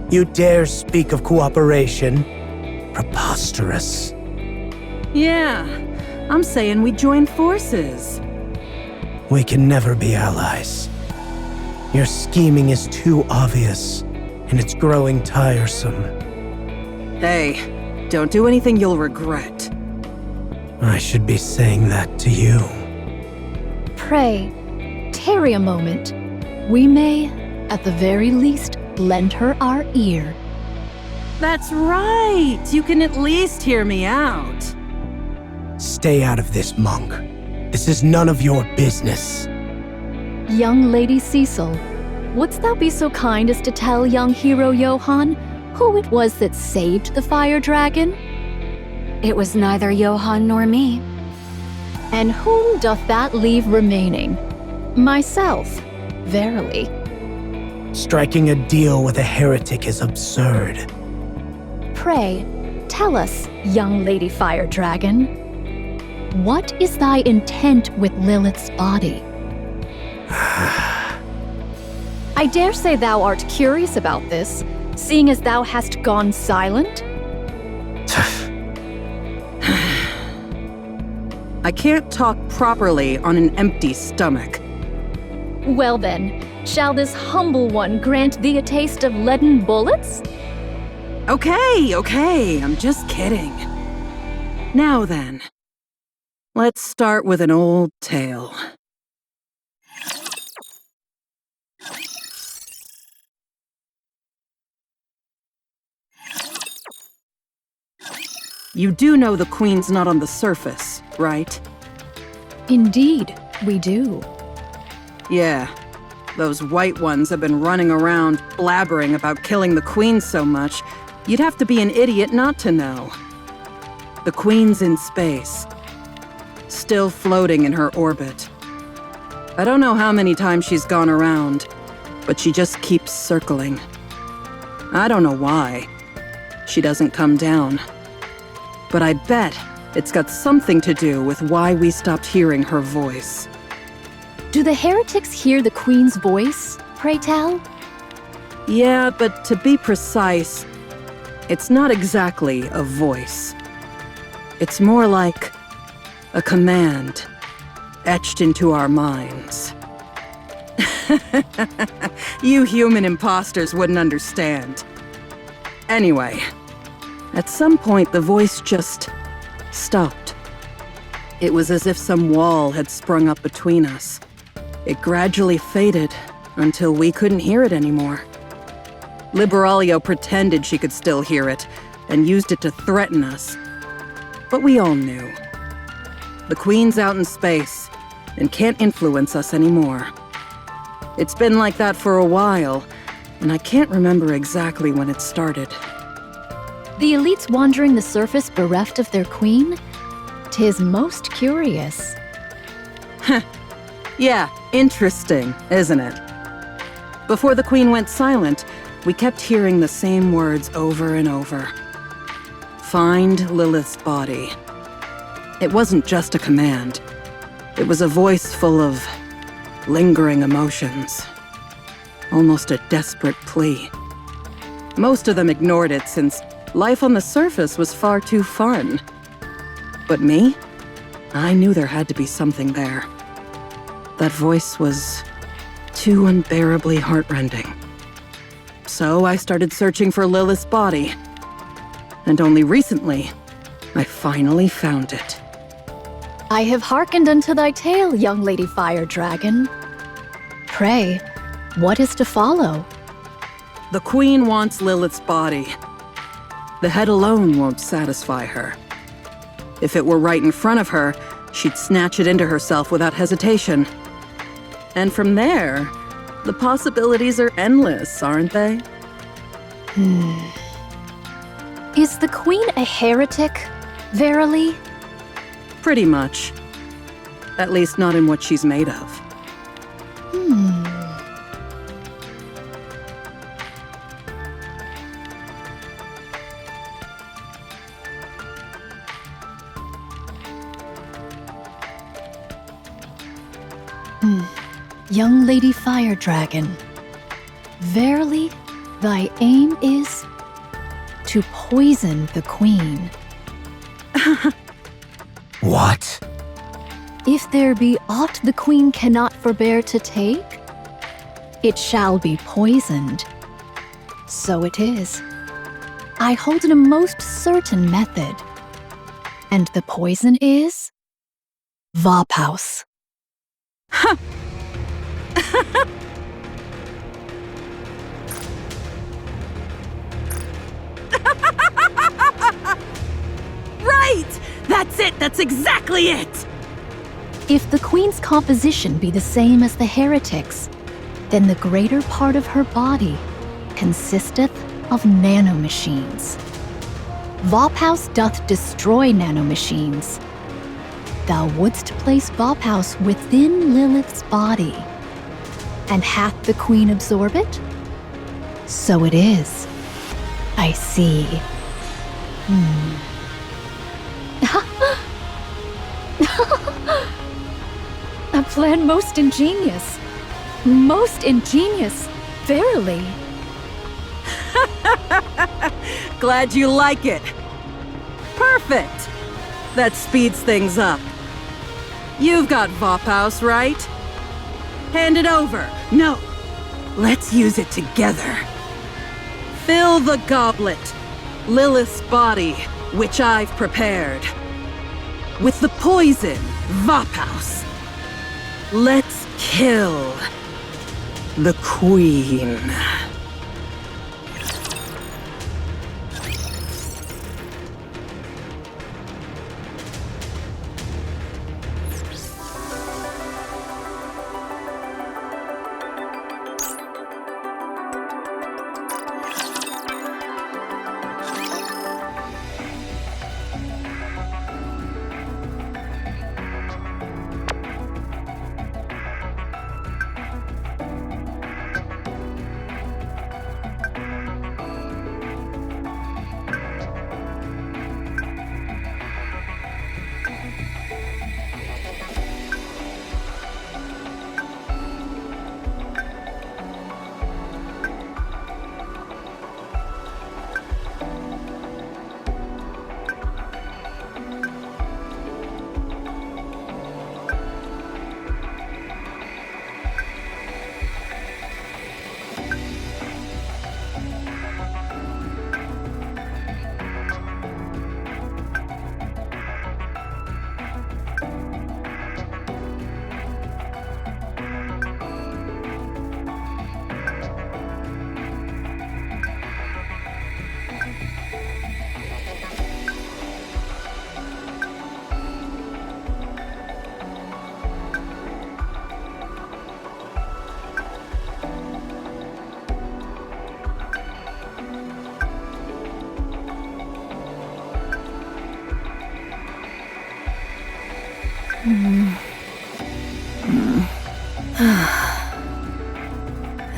You dare speak of cooperation? Preposterous. Yeah, I'm saying we join forces. We can never be allies. Your scheming is too obvious, and it's growing tiresome. Hey, don't do anything you'll regret. I should be saying that to you. Pray, tarry a moment. We may, at the very least, lend her our ear. That's right! You can at least hear me out. Stay out of this, monk. This is none of your business. Young Lady Cecil, wouldst thou be so kind as to tell young hero Johann who it was that saved the fire dragon? It was neither Johann nor me. And whom doth that leave remaining? Myself, verily. Striking a deal with a heretic is absurd. Pray, tell us, young Lady Fire Dragon, what is thy intent with Lilith's body? I dare say thou art curious about this, seeing as thou hast gone silent? I can't talk properly on an empty stomach. Well then, shall this humble one grant thee a taste of leaden bullets? Okay, I'm just kidding. Now then, let's start with an old tale. You do know the Queen's not on the surface, right? Indeed, we do. Yeah. Those white ones have been running around blabbering about killing the Queen so much, you'd have to be an idiot not to know. The Queen's in space, still floating in her orbit. I don't know how many times she's gone around, but she just keeps circling. I don't know why. She doesn't come down. But I bet it's got something to do with why we stopped hearing her voice. Do the heretics hear the Queen's voice, pray tell? Yeah, but to be precise, it's not exactly a voice. It's more like a command etched into our minds. You human imposters wouldn't understand. Anyway, at some point the voice just stopped. It was as if some wall had sprung up between us. It gradually faded until we couldn't hear it anymore. Liberalia pretended she could still hear it and used it to threaten us. But we all knew. The Queen's out in space and can't influence us anymore. It's been like that for a while, and I can't remember exactly when it started. The elites wandering the surface bereft of their queen? 'Tis most curious. Yeah, interesting, isn't it? Before the Queen went silent, we kept hearing the same words over and over. Find Lilith's body. It wasn't just a command. It was a voice full of lingering emotions. Almost a desperate plea. Most of them ignored it since life on the surface was far too fun. But me? I knew there had to be something there. That voice was too unbearably heartrending. So I started searching for Lilith's body. And only recently, I finally found it. I have hearkened unto thy tale, young Lady Fire Dragon. Pray, what is to follow? The Queen wants Lilith's body. The head alone won't satisfy her. If it were right in front of her, she'd snatch it into herself without hesitation. And from there, the possibilities are endless, aren't they? Is the Queen a heretic, verily? Pretty much. At least not in what she's made of. Young Lady Fire Dragon, verily, thy aim is to poison the Queen. What? If there be aught the Queen cannot forbear to take, it shall be poisoned. So it is. I hold it a most certain method. And the poison is Vophouse. Right! That's it! That's exactly it! If the Queen's composition be the same as the heretics, then the greater part of her body consisteth of nanomachines. Vophouse doth destroy nanomachines. Thou wouldst place Vophouse within Lilith's body. And hath the Queen absorb it? So it is. I see. A plan most ingenious. Most ingenious, verily. Glad you like it. Perfect! That speeds things up. You've got Vophouse, right? Hand it over. No. Let's use it together. Fill the goblet, Lilith's body, which I've prepared, with the poison, Vophouse. Let's kill the Queen.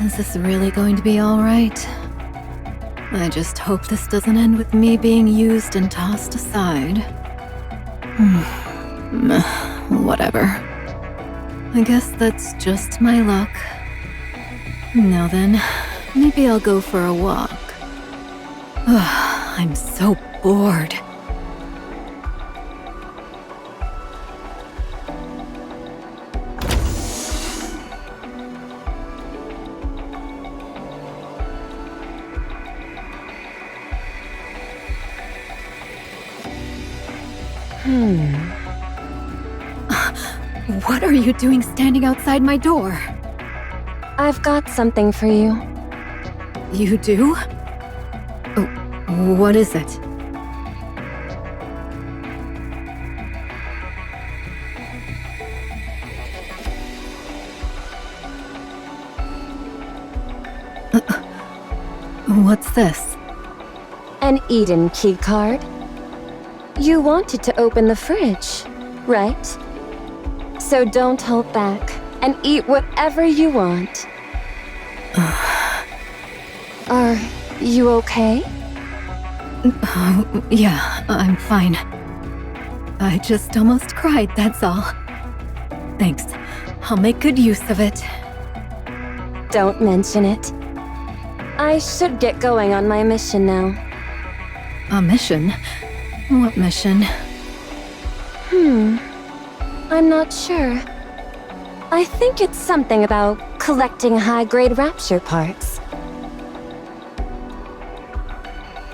Is this really going to be all right? I just hope this doesn't end with me being used and tossed aside. Whatever. I guess that's just my luck. Now then, maybe I'll go for a walk. I'm so bored. What are you doing standing outside my door? I've got something for you. You do? Oh, what is it? What's this? An Eden keycard. You wanted to open the fridge, right? So don't hold back and eat whatever you want. Are you okay? Yeah, I'm fine. I just almost cried, that's all. Thanks. I'll make good use of it. Don't mention it. I should get going on my mission now. A mission? What mission? I'm not sure. I think it's something about collecting high-grade rapture parts.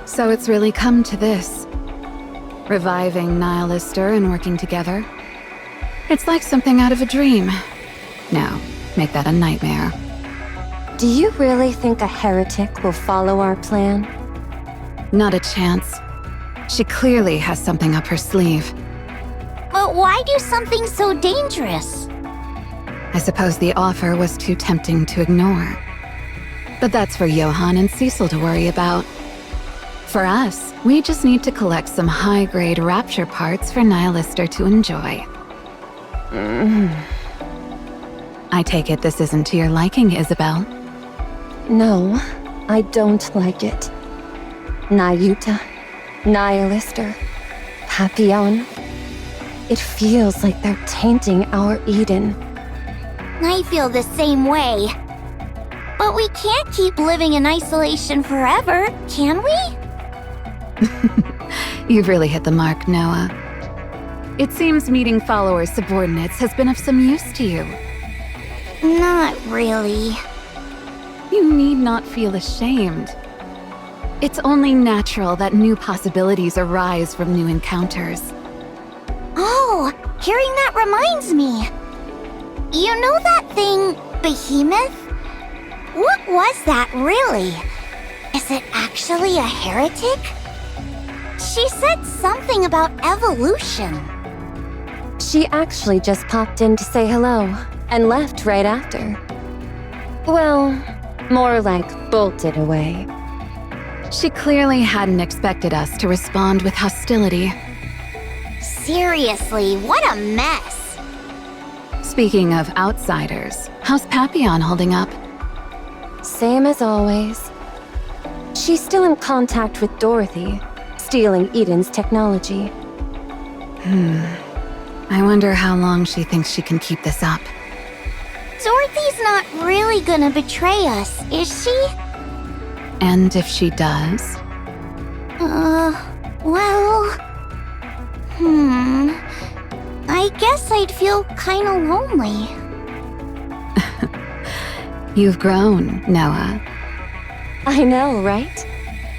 So it's really come to this. Reviving Nihilister and working together. It's like something out of a dream. Now, make that a nightmare. Do you really think a heretic will follow our plan? Not a chance. She clearly has something up her sleeve. But why do something so dangerous? I suppose the offer was too tempting to ignore. But that's for Johan and Cecil to worry about. For us, we just need to collect some high-grade rapture parts for Nihilister to enjoy. I take it this isn't to your liking, Isabel. No, I don't like it. Nayuta, Nihilister, Papillon. It feels like they're tainting our Eden. I feel the same way. But we can't keep living in isolation forever, can we? You've really hit the mark, Noah. It seems meeting followers' subordinates has been of some use to you. Not really. You need not feel ashamed. It's only natural that new possibilities arise from new encounters. Oh, hearing that reminds me. You know that thing, Behemoth? What was that really? Is it actually a heretic? She said something about evolution. She actually just popped in to say hello and left right after. Well, more like bolted away. She clearly hadn't expected us to respond with hostility. Seriously, what a mess. Speaking of outsiders, how's Papillon holding up? Same as always. She's still in contact with Dorothy, stealing Eden's technology. I wonder how long she thinks she can keep this up. Dorothy's not really gonna betray us, is she? And if she does? Well... I guess I'd feel kinda lonely. You've grown, Noah. I know, right?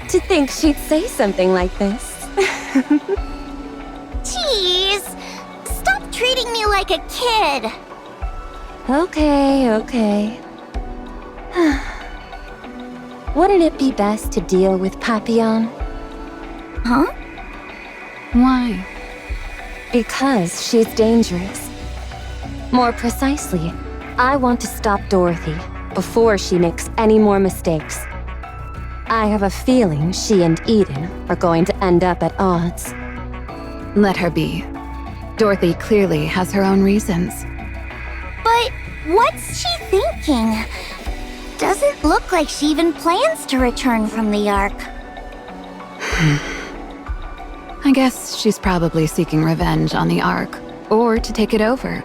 To think she'd say something like this. Jeez! Stop treating me like a kid! Okay. Wouldn't it be best to deal with Papillon? Huh? Why? Because she's dangerous. More precisely, I want to stop Dorothy before she makes any more mistakes. I have a feeling she and Eden are going to end up at odds. Let her be. Dorothy clearly has her own reasons. But what's she thinking? Doesn't look like she even plans to return from the Ark. I guess she's probably seeking revenge on the Ark, or to take it over.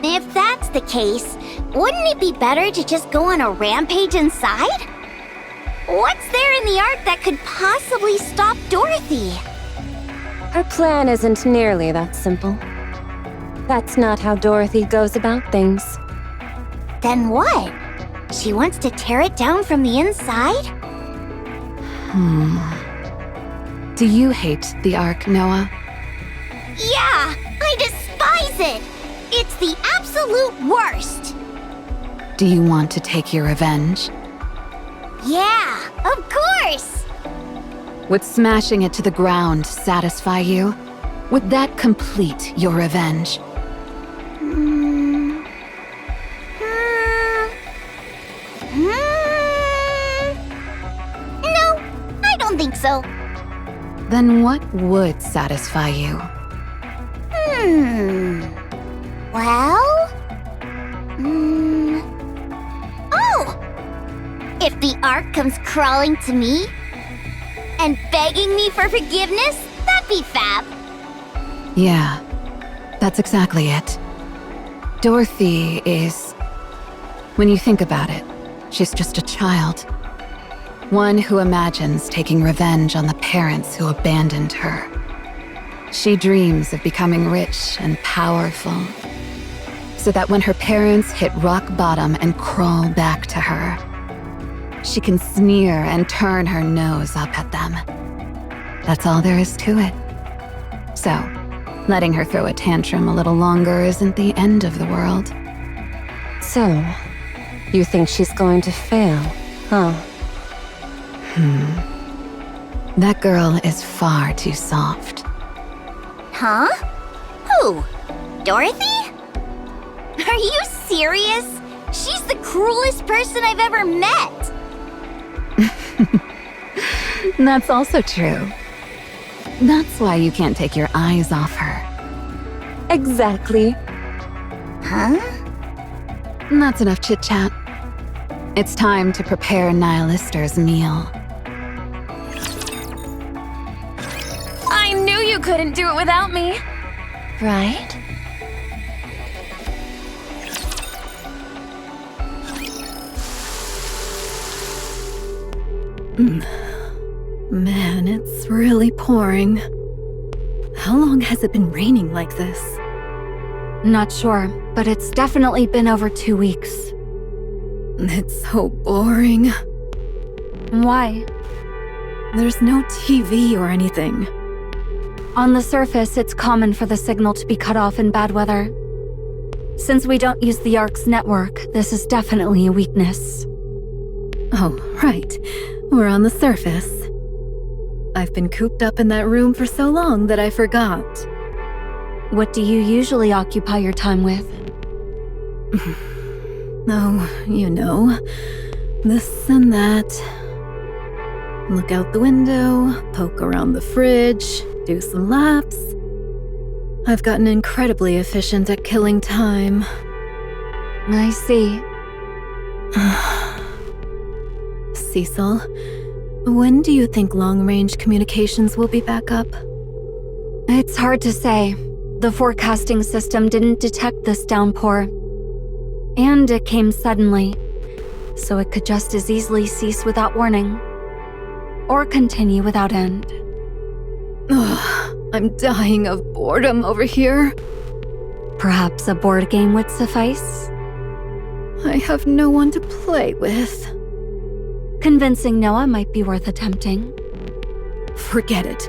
If that's the case, wouldn't it be better to just go on a rampage inside? What's there in the Ark that could possibly stop Dorothy? Her plan isn't nearly that simple. That's not how Dorothy goes about things. Then what? She wants to tear it down from the inside? Do you hate the Ark, Noah? Yeah, I despise it! It's the absolute worst! Do you want to take your revenge? Yeah, of course! Would smashing it to the ground satisfy you? Would that complete your revenge? No, I don't think so. Then what would satisfy you? Well? Oh! If the Ark comes crawling to me and begging me for forgiveness, that'd be fab. Yeah, that's exactly it. Dorothy is... When you think about it, she's just a child. One who imagines taking revenge on the parents who abandoned her. She dreams of becoming rich and powerful, so that when her parents hit rock bottom and crawl back to her, she can sneer and turn her nose up at them. That's all there is to it. So, letting her throw a tantrum a little longer isn't the end of the world. So, you think she's going to fail, huh? That girl is far too soft. Huh? Who? Dorothy? Are you serious? She's the cruelest person I've ever met. That's also true. That's why you can't take your eyes off her. Exactly. Huh? That's enough chit-chat. It's time to prepare Nihilister's meal. I knew you couldn't do it without me. Right? Man, it's really pouring. How long has it been raining like this? Not sure, but it's definitely been over 2 weeks. It's so boring. Why? There's no TV or anything. On the surface, it's common for the signal to be cut off in bad weather. Since we don't use the Ark's network, this is definitely a weakness. Oh, right. We're on the surface. I've been cooped up in that room for so long that I forgot. What do you usually occupy your time with? Oh, you know, this and that. Look out the window, poke around the fridge, do some laps. I've gotten incredibly efficient at killing time. I see. Cecil, when do you think long-range communications will be back up? It's hard to say. The forecasting system didn't detect this downpour. And it came suddenly, so it could just as easily cease without warning. Or continue without end. Ugh, I'm dying of boredom over here. Perhaps a board game would suffice? I have no one to play with. Convincing Noah might be worth attempting. Forget it.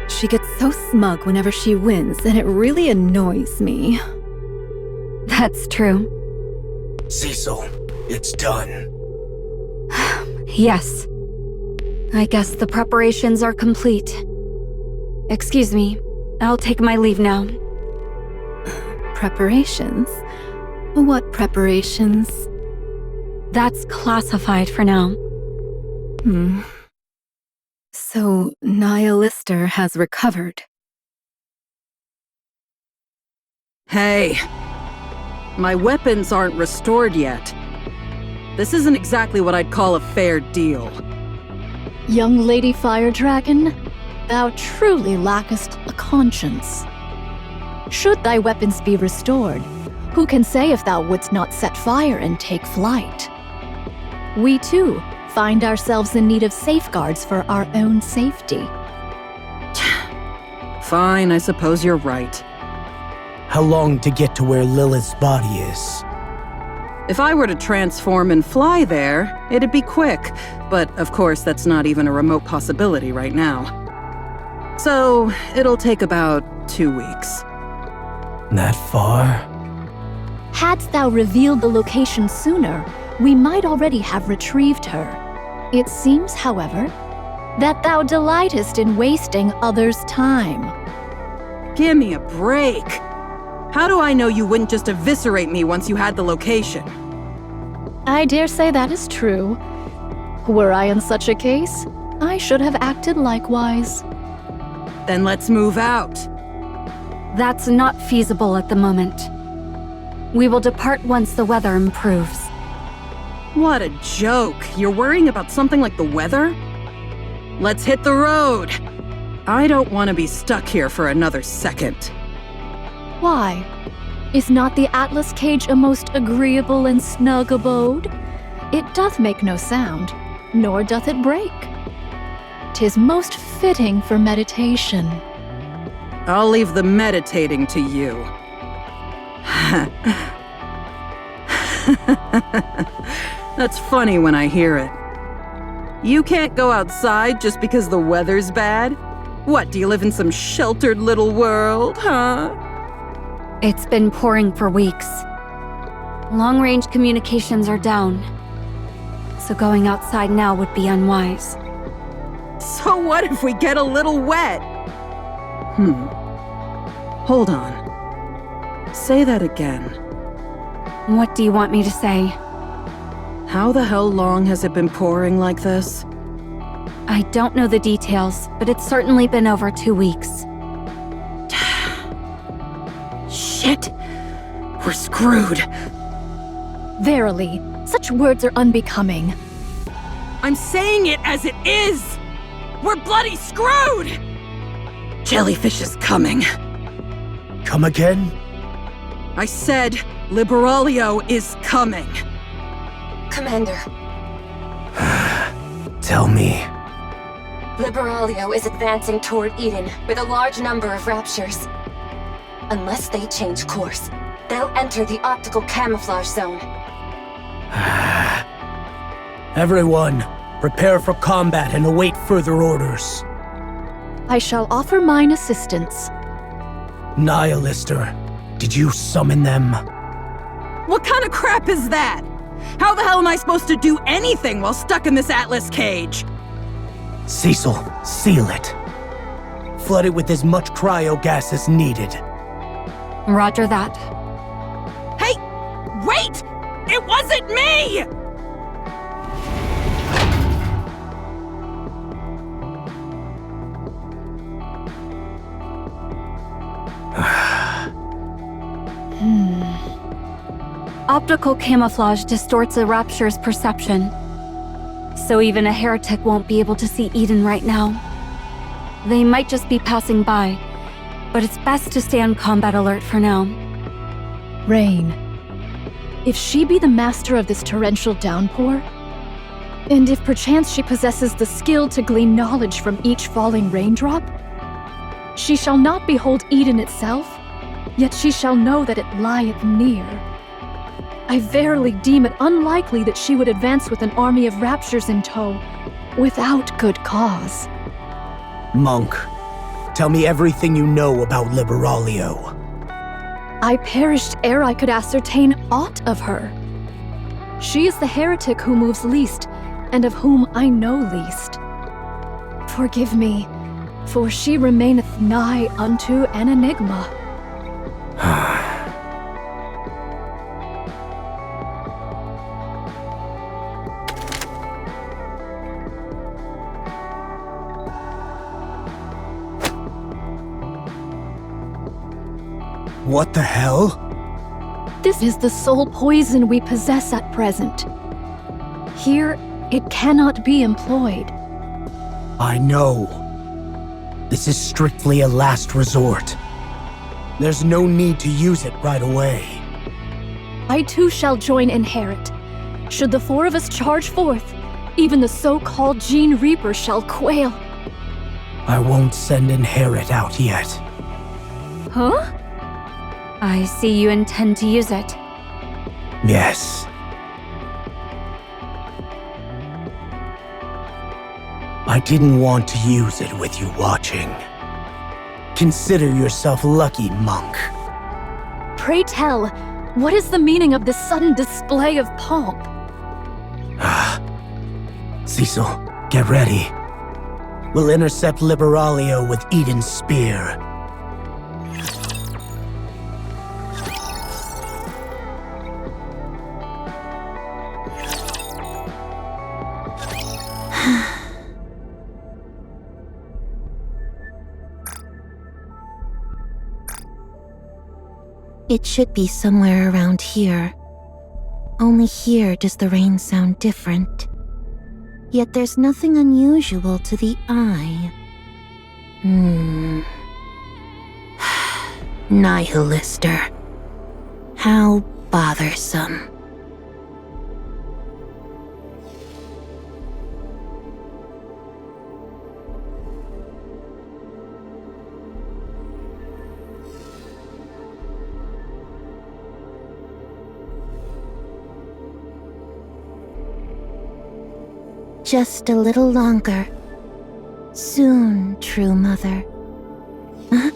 She gets so smug whenever she wins, and it really annoys me. That's true. Cecil, it's done. Yes. I guess the preparations are complete. Excuse me, I'll take my leave now. Preparations? What preparations? That's classified for now. So, Nihilister has recovered. Hey. My weapons aren't restored yet. This isn't exactly what I'd call a fair deal. Young Lady Fire Dragon, thou truly lackest a conscience. Should thy weapons be restored, who can say if thou wouldst not set fire and take flight? We too find ourselves in need of safeguards for our own safety. Fine, I suppose you're right. How long to get to where Lilith's body is? If I were to transform and fly there, it'd be quick. But of course, that's not even a remote possibility right now. So, it'll take about 2 weeks. That far? Hadst thou revealed the location sooner, we might already have retrieved her. It seems, however, that thou delightest in wasting others' time. Give me a break. How do I know you wouldn't just eviscerate me once you had the location? I dare say that is true. Were I in such a case, I should have acted likewise. Then let's move out. That's not feasible at the moment. We will depart once the weather improves. What a joke. You're worrying about something like the weather? Let's hit the road. I don't want to be stuck here for another second. Why? Is not the Atlas cage a most agreeable and snug abode? It doth make no sound, nor doth it break. 'Tis most fitting for meditation. I'll leave the meditating to you. That's funny when I hear it. You can't go outside just because the weather's bad? What, do you live in some sheltered little world, huh? It's been pouring for weeks. Long-range communications are down. So going outside now would be unwise. So what if we get a little wet? Hold on. Say that again. What do you want me to say? How the hell long has it been pouring like this? I don't know the details, but it's certainly been over 2 weeks. Shit! We're screwed. Verily, such words are unbecoming. I'm saying it as it is! We're bloody screwed! Jellyfish is coming. Come again? I said Liberalio is coming. Commander, Tell me. Liberalio is advancing toward Eden with a large number of raptures. Unless they change course, they'll enter the optical camouflage zone. Everyone, prepare for combat and await further orders. I shall offer mine assistance. Nihilister, did you summon them? What kind of crap is that? How the hell am I supposed to do anything while stuck in this Atlas cage? Cecil, seal it. Flood it with as much cryogas as needed. Roger that. Hey! Wait! It wasn't me! Optical camouflage distorts a rapture's perception. So even a heretic won't be able to see Eden right now. They might just be passing by, but it's best to stay on combat alert for now. Rain. If she be the master of this torrential downpour, and if perchance she possesses the skill to glean knowledge from each falling raindrop, she shall not behold Eden itself, yet she shall know that it lieth near. I verily deem it unlikely that she would advance with an army of raptures in tow, without good cause. Monk, tell me everything you know about Liberalio. I perished ere I could ascertain aught of her. She is the heretic who moves least, and of whom I know least. Forgive me, for she remaineth nigh unto an enigma. What the hell? This is the sole poison we possess at present. Here, it cannot be employed. I know. This is strictly a last resort. There's no need to use it right away. I too shall join Inherit. Should the four of us charge forth, even the so-called Gene Reaper shall quail. I won't send Inherit out yet. Huh? I see you intend to use it. Yes. I didn't want to use it with you watching. Consider yourself lucky, monk. Pray tell, what is the meaning of this sudden display of pomp? Cecil, get ready. We'll intercept Liberalio with Eden's spear. It should be somewhere around here. Only here does the rain sound different. Yet there's nothing unusual to the eye. Nihilister. How bothersome. Just a little longer. Soon, true mother. Huh?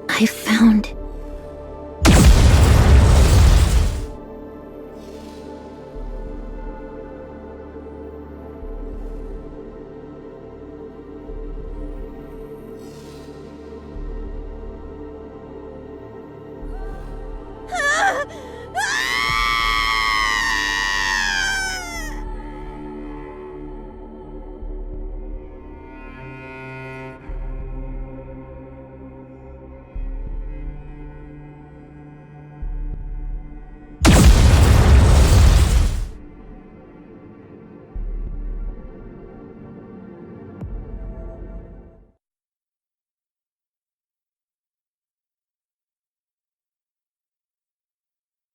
I found...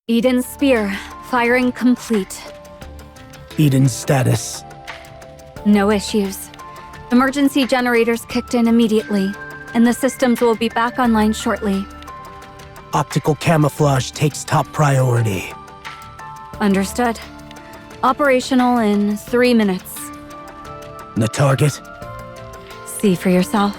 Eden's spear, firing complete. Eden's status. No issues. Emergency generators kicked in immediately, and the systems will be back online shortly. Optical camouflage takes top priority. Understood. Operational in 3 minutes. The target? See for yourself.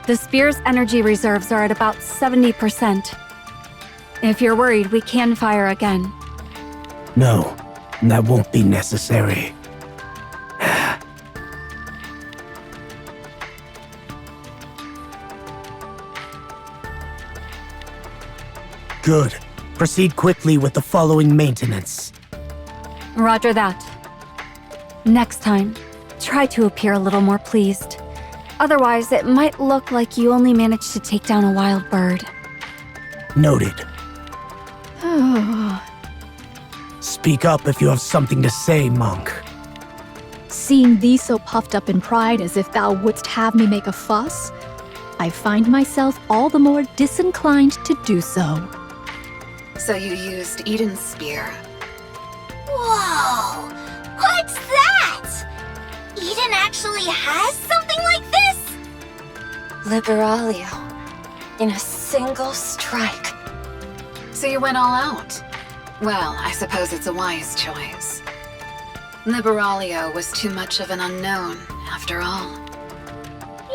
The spear's energy reserves are at about 70%. If you're worried, we can fire again. No, that won't be necessary. Good. Proceed quickly with the following maintenance. Roger that. Next time, try to appear a little more pleased. Otherwise, it might look like you only managed to take down a wild bird. Noted. Speak up if you have something to say, monk. Seeing thee so puffed up in pride as if thou wouldst have me make a fuss, I find myself all the more disinclined to do so. So you used Eden's spear. Whoa! What's that? Eden actually has something like this? Liberalio. In a single strike. So you went all out. Well, I suppose it's a wise choice. Liberalio was too much of an unknown, after all.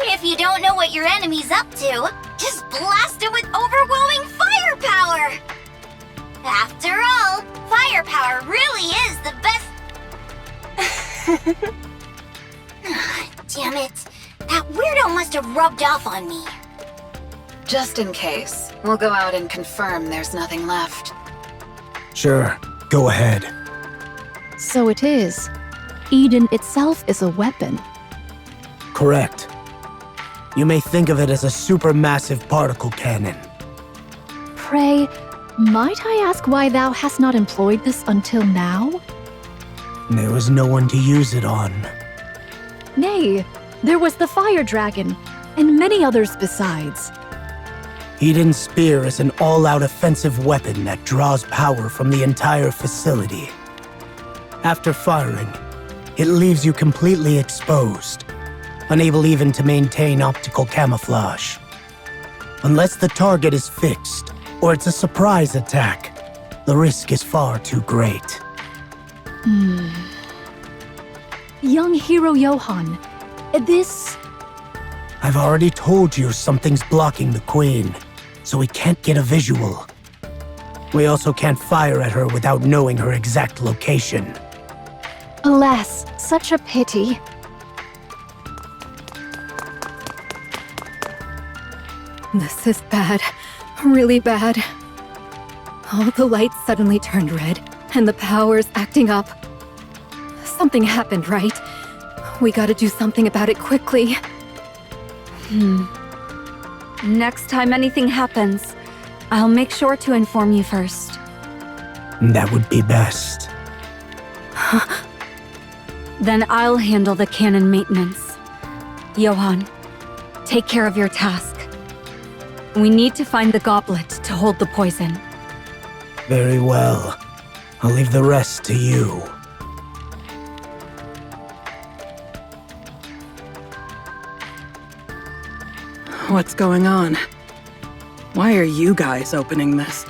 If you don't know what your enemy's up to, just blast it with overwhelming firepower! After all, firepower really is the best... Damn it. That weirdo must have rubbed off on me. Just in case, we'll go out and confirm there's nothing left. Sure, go ahead. So it is. Eden itself is a weapon. Correct. You may think of it as a supermassive particle cannon. Pray, might I ask why thou hast not employed this until now? There was no one to use it on. Nay, there was the fire dragon, and many others besides. Eden's spear is an all-out offensive weapon that draws power from the entire facility. After firing, it leaves you completely exposed, unable even to maintain optical camouflage. Unless the target is fixed, or it's a surprise attack, the risk is far too great. Young hero Johann, this... I've already told you something's blocking the Queen, so we can't get a visual. We also can't fire at her without knowing her exact location. Alas, such a pity. This is bad. Really bad. All the lights suddenly turned red, and the power's acting up. Something happened, right? We gotta do something about it quickly. Next time anything happens, I'll make sure to inform you first. That would be best. Then I'll handle the cannon maintenance. Johann, take care of your task. We need to find the goblet to hold the poison. Very well. I'll leave the rest to you. What's going on? Why are you guys opening this?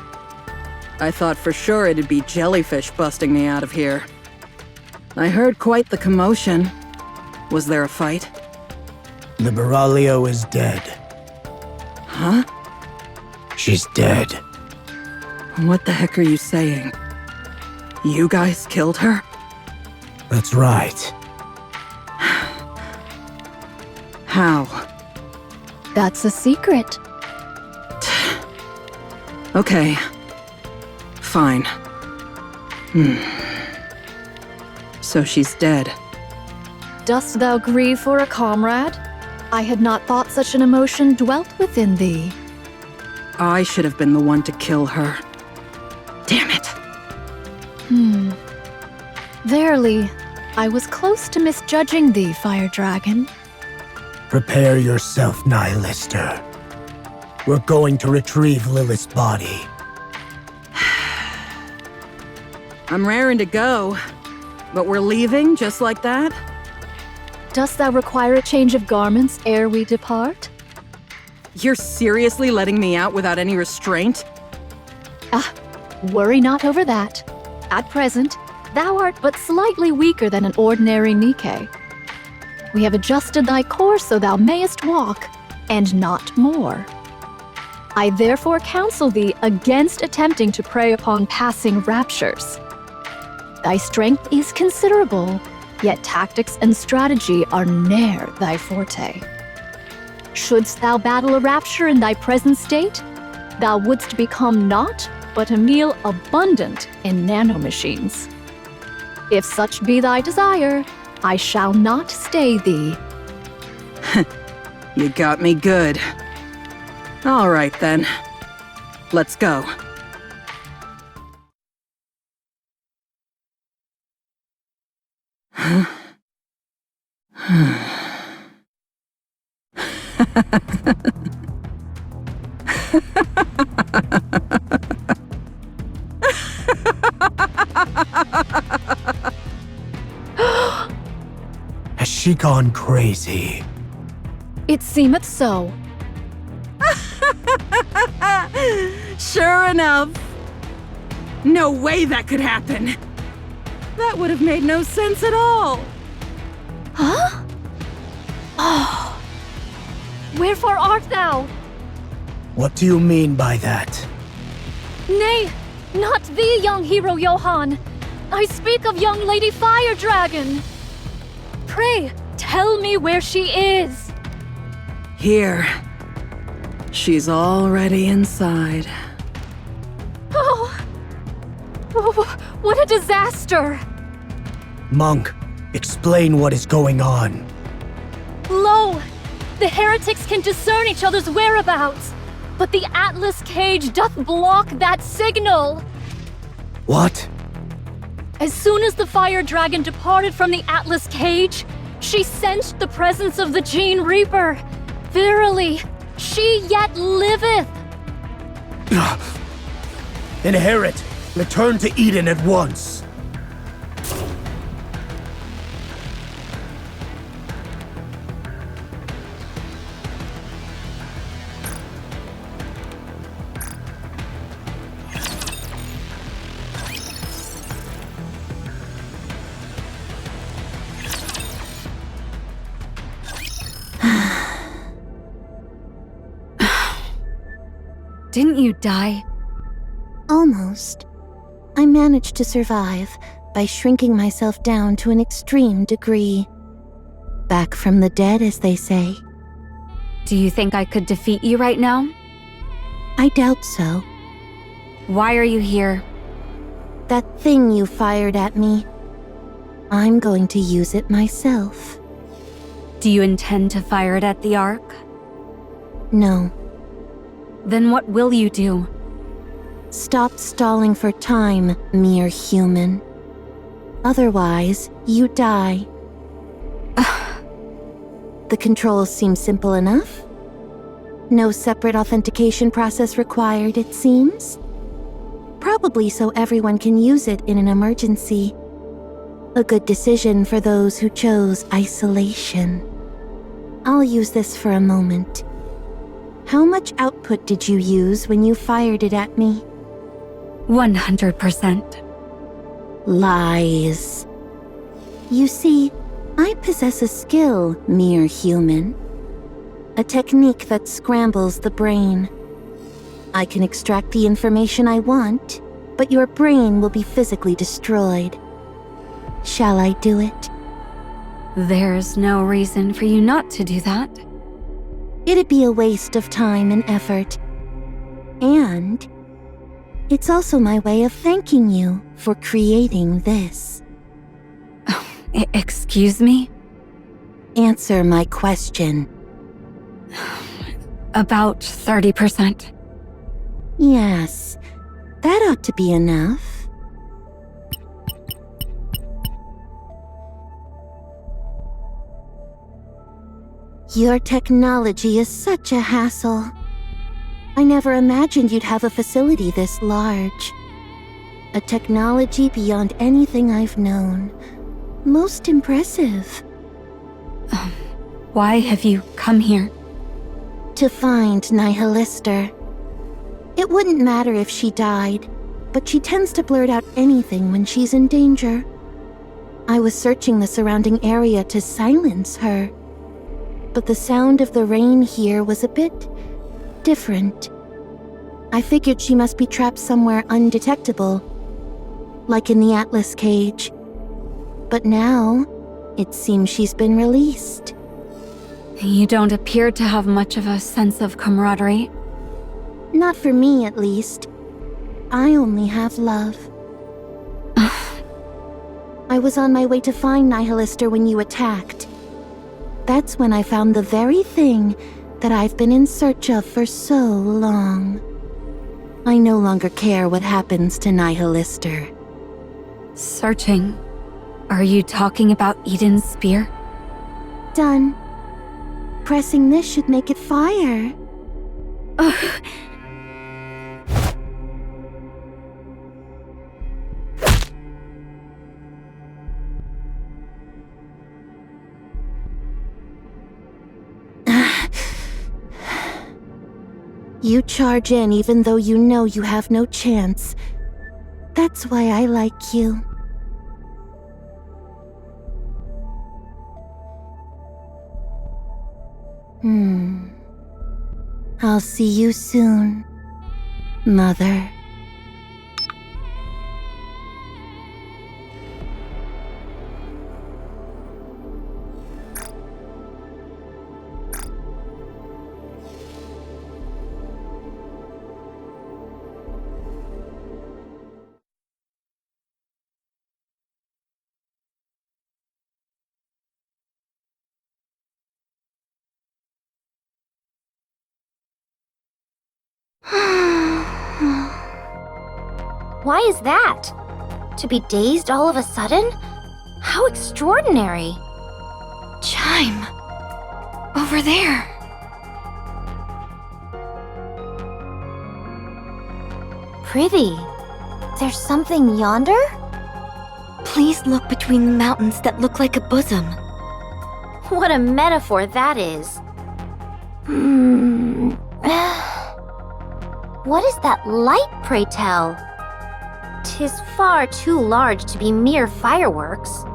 I thought for sure it'd be jellyfish busting me out of here. I heard quite the commotion. Was there a fight? Liberaglio is dead. Huh? She's dead. What the heck are you saying? You guys killed her? That's right. How? That's a secret. Okay. Fine. So she's dead. Dost thou grieve for a comrade? I had not thought such an emotion dwelt within thee. I should have been the one to kill her. Damn it. Verily, I was close to misjudging thee, Fire Dragon. Prepare yourself, Nihilister. We're going to retrieve Lilith's body. I'm raring to go. But we're leaving just like that? Dost thou require a change of garments ere we depart? You're seriously letting me out without any restraint? Worry not over that. At present, thou art but slightly weaker than an ordinary Nikke. We have adjusted thy course so thou mayest walk, and not more. I therefore counsel thee against attempting to prey upon passing raptures. Thy strength is considerable, yet tactics and strategy are ne'er thy forte. Shouldst thou battle a rapture in thy present state, thou wouldst become naught but a meal abundant in nanomachines. If such be thy desire, I shall not stay thee. You got me good. All right then. Let's go. Has she gone crazy? It seemeth so. Sure enough. No way that could happen. That would have made no sense at all. Huh? Oh, Wherefore art thou? What do you mean by that? Nay, not thee, young hero Johann. I speak of young Lady Fire Dragon. Pray, tell me where she is. Here. She's already inside. Oh, what a disaster! Monk, explain what is going on. Lo, the heretics can discern each other's whereabouts, but the Atlas cage doth block that signal. What? As soon as the fire dragon departed from the Atlas cage, she sensed the presence of the Gene Reaper. Verily, she yet liveth. Inherit, return to Eden at once. Didn't you die? Almost. I managed to survive by shrinking myself down to an extreme degree. Back from the dead, as they say. Do you think I could defeat you right now? I doubt so. Why are you here? That thing you fired at me. I'm going to use it myself. Do you intend to fire it at the Ark? No. Then what will you do? Stop stalling for time, mere human. Otherwise, you die. The controls seem simple enough. No separate authentication process required, it seems. Probably so everyone can use it in an emergency. A good decision for those who chose isolation. I'll use this for a moment. How much output did you use when you fired it at me? 100%. Lies. You see, I possess a skill, mere human. A technique that scrambles the brain. I can extract the information I want, but your brain will be physically destroyed. Shall I do it? There's no reason for you not to do that. It'd be a waste of time and effort. And it's also my way of thanking you for creating this. Excuse me? Answer my question. About 30%. Yes, that ought to be enough. Your technology is such a hassle. I never imagined you'd have a facility this large. A technology beyond anything I've known. Most impressive. Why have you come here? To find Nihilister. It wouldn't matter if she died, but she tends to blurt out anything when she's in danger. I was searching the surrounding area to silence her. But the sound of the rain here was a bit different. I figured she must be trapped somewhere undetectable, like in the Atlas cage. But now, it seems she's been released. You don't appear to have much of a sense of camaraderie. Not for me, at least. I only have love. I was on my way to find Nihilister when you attacked. That's when I found the very thing that I've been in search of for so long. I no longer care what happens to Nihilister. Searching? Are you talking about Eden's spear? Done. Pressing this should make it fire. You charge in even though you know you have no chance. That's why I like you. I'll see you soon, Mother. Why is that? To be dazed all of a sudden? How extraordinary. Chime. Over there. Prithee, there's something yonder? Please look between mountains that look like a bosom. What a metaphor that is. What is that light, pray tell? 'Tis far too large to be mere fireworks.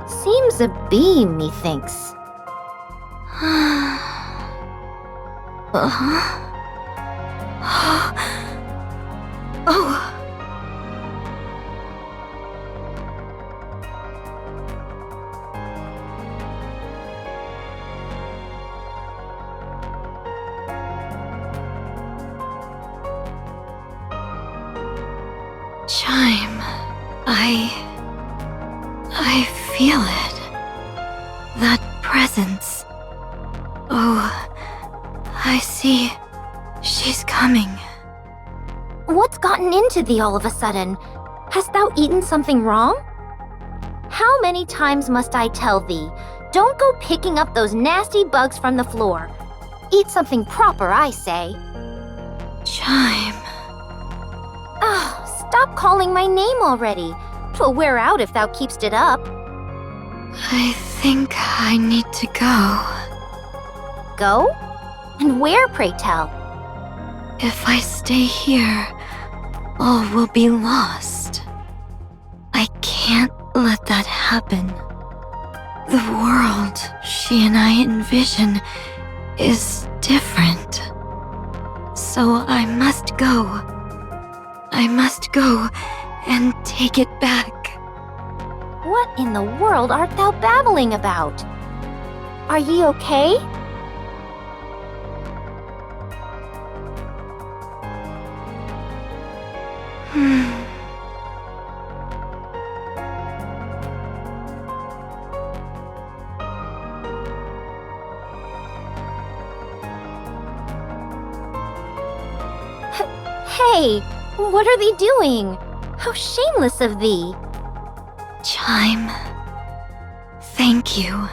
Seems a beam, methinks. Oh. Chime. I feel it. That presence. Oh, I see. She's coming. What's gotten into thee all of a sudden? Hast thou eaten something wrong? How many times must I tell thee? Don't go picking up those nasty bugs from the floor. Eat something proper, I say. Chime. Oh, stop calling my name already. 'Twill wear out if thou keepst it up. I think I need to go. Go? And where, pray tell? If I stay here, all will be lost. I can't let that happen. The world she and I envision is different. So I must go. I must go and take it back. What in the world art thou babbling about? Are ye okay? Hey, what are they doing? How shameless of thee! Chime. Thank you.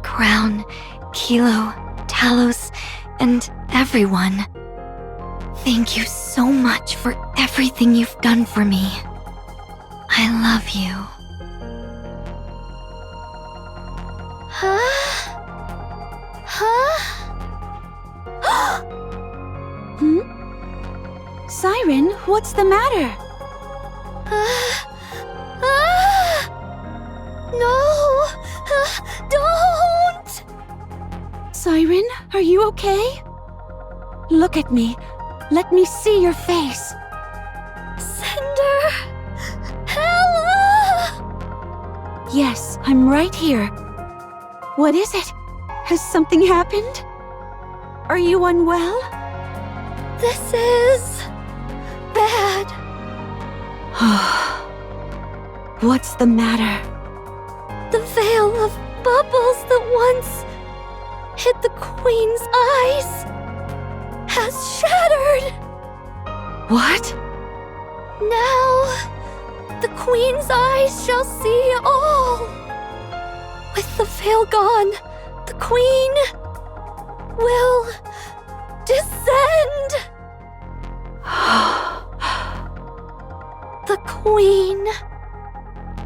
Crown, Kilo, Talos, and everyone. Thank you so much for everything you've done for me. I love you. Siren, what's the matter? No! Don't! Siren, are you okay? Look at me. Let me see your face. Cinder! Hella! Yes, I'm right here. What is it? Has something happened? Are you unwell? This is... bad. What's the matter? The veil of bubbles that once hid the Queen's eyes has shattered. What? Now, the Queen's eyes shall see all. With the veil gone, the Queen will descend. The Queen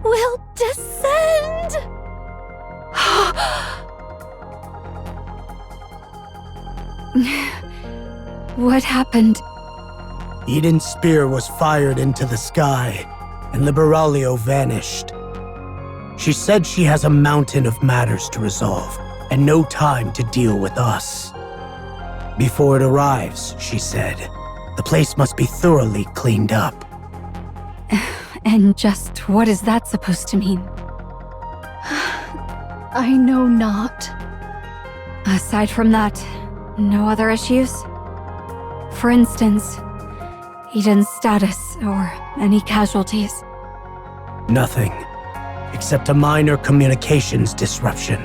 will descend. What happened? Eden's spear was fired into the sky, and the Beraglio vanished. She said she has a mountain of matters to resolve, and no time to deal with us. Before it arrives, she said. The place must be thoroughly cleaned up. And just what is that supposed to mean? I know not. Aside from that, no other issues? For instance, Eden's status or any casualties? Nothing, except a minor communications disruption.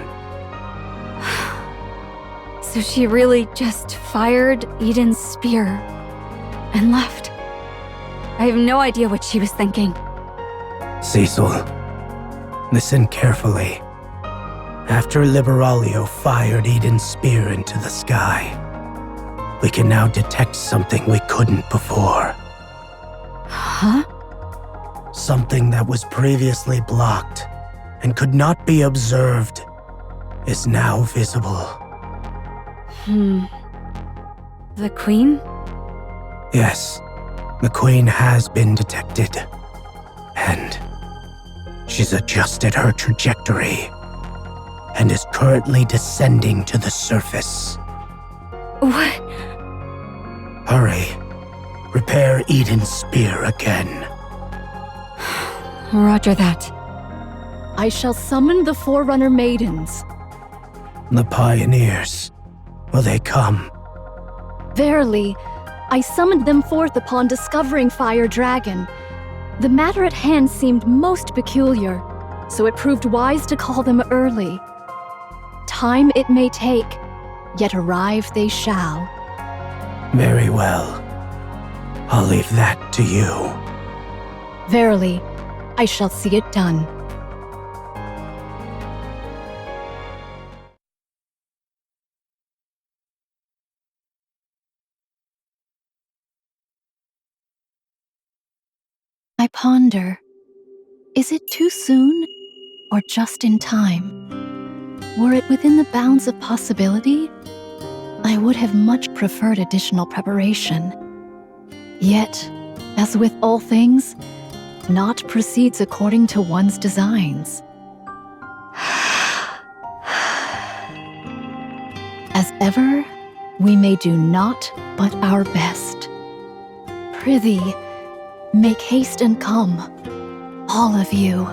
So she really just fired Eden's spear and left. I have no idea what she was thinking. Cecil, listen carefully. After Liberalio fired Eden's spear into the sky, we can now detect something we couldn't before. Huh? Something that was previously blocked and could not be observed is now visible. The Queen? Yes, the Queen has been detected. And she's adjusted her trajectory and is currently descending to the surface. What? Hurry. Repair Eden's spear again. Roger that. I shall summon the Forerunner Maidens. The pioneers. Will they come? Verily, I summoned them forth upon discovering Fire Dragon. The matter at hand seemed most peculiar, so it proved wise to call them early. Time it may take, yet arrive they shall. Very well. I'll leave that to you. Verily, I shall see it done. I ponder, is it too soon or just in time? Were it within the bounds of possibility, I would have much preferred additional preparation. Yet, as with all things, naught proceeds according to one's designs. As ever, we may do naught but our best. Prithee, make haste and come, all of you.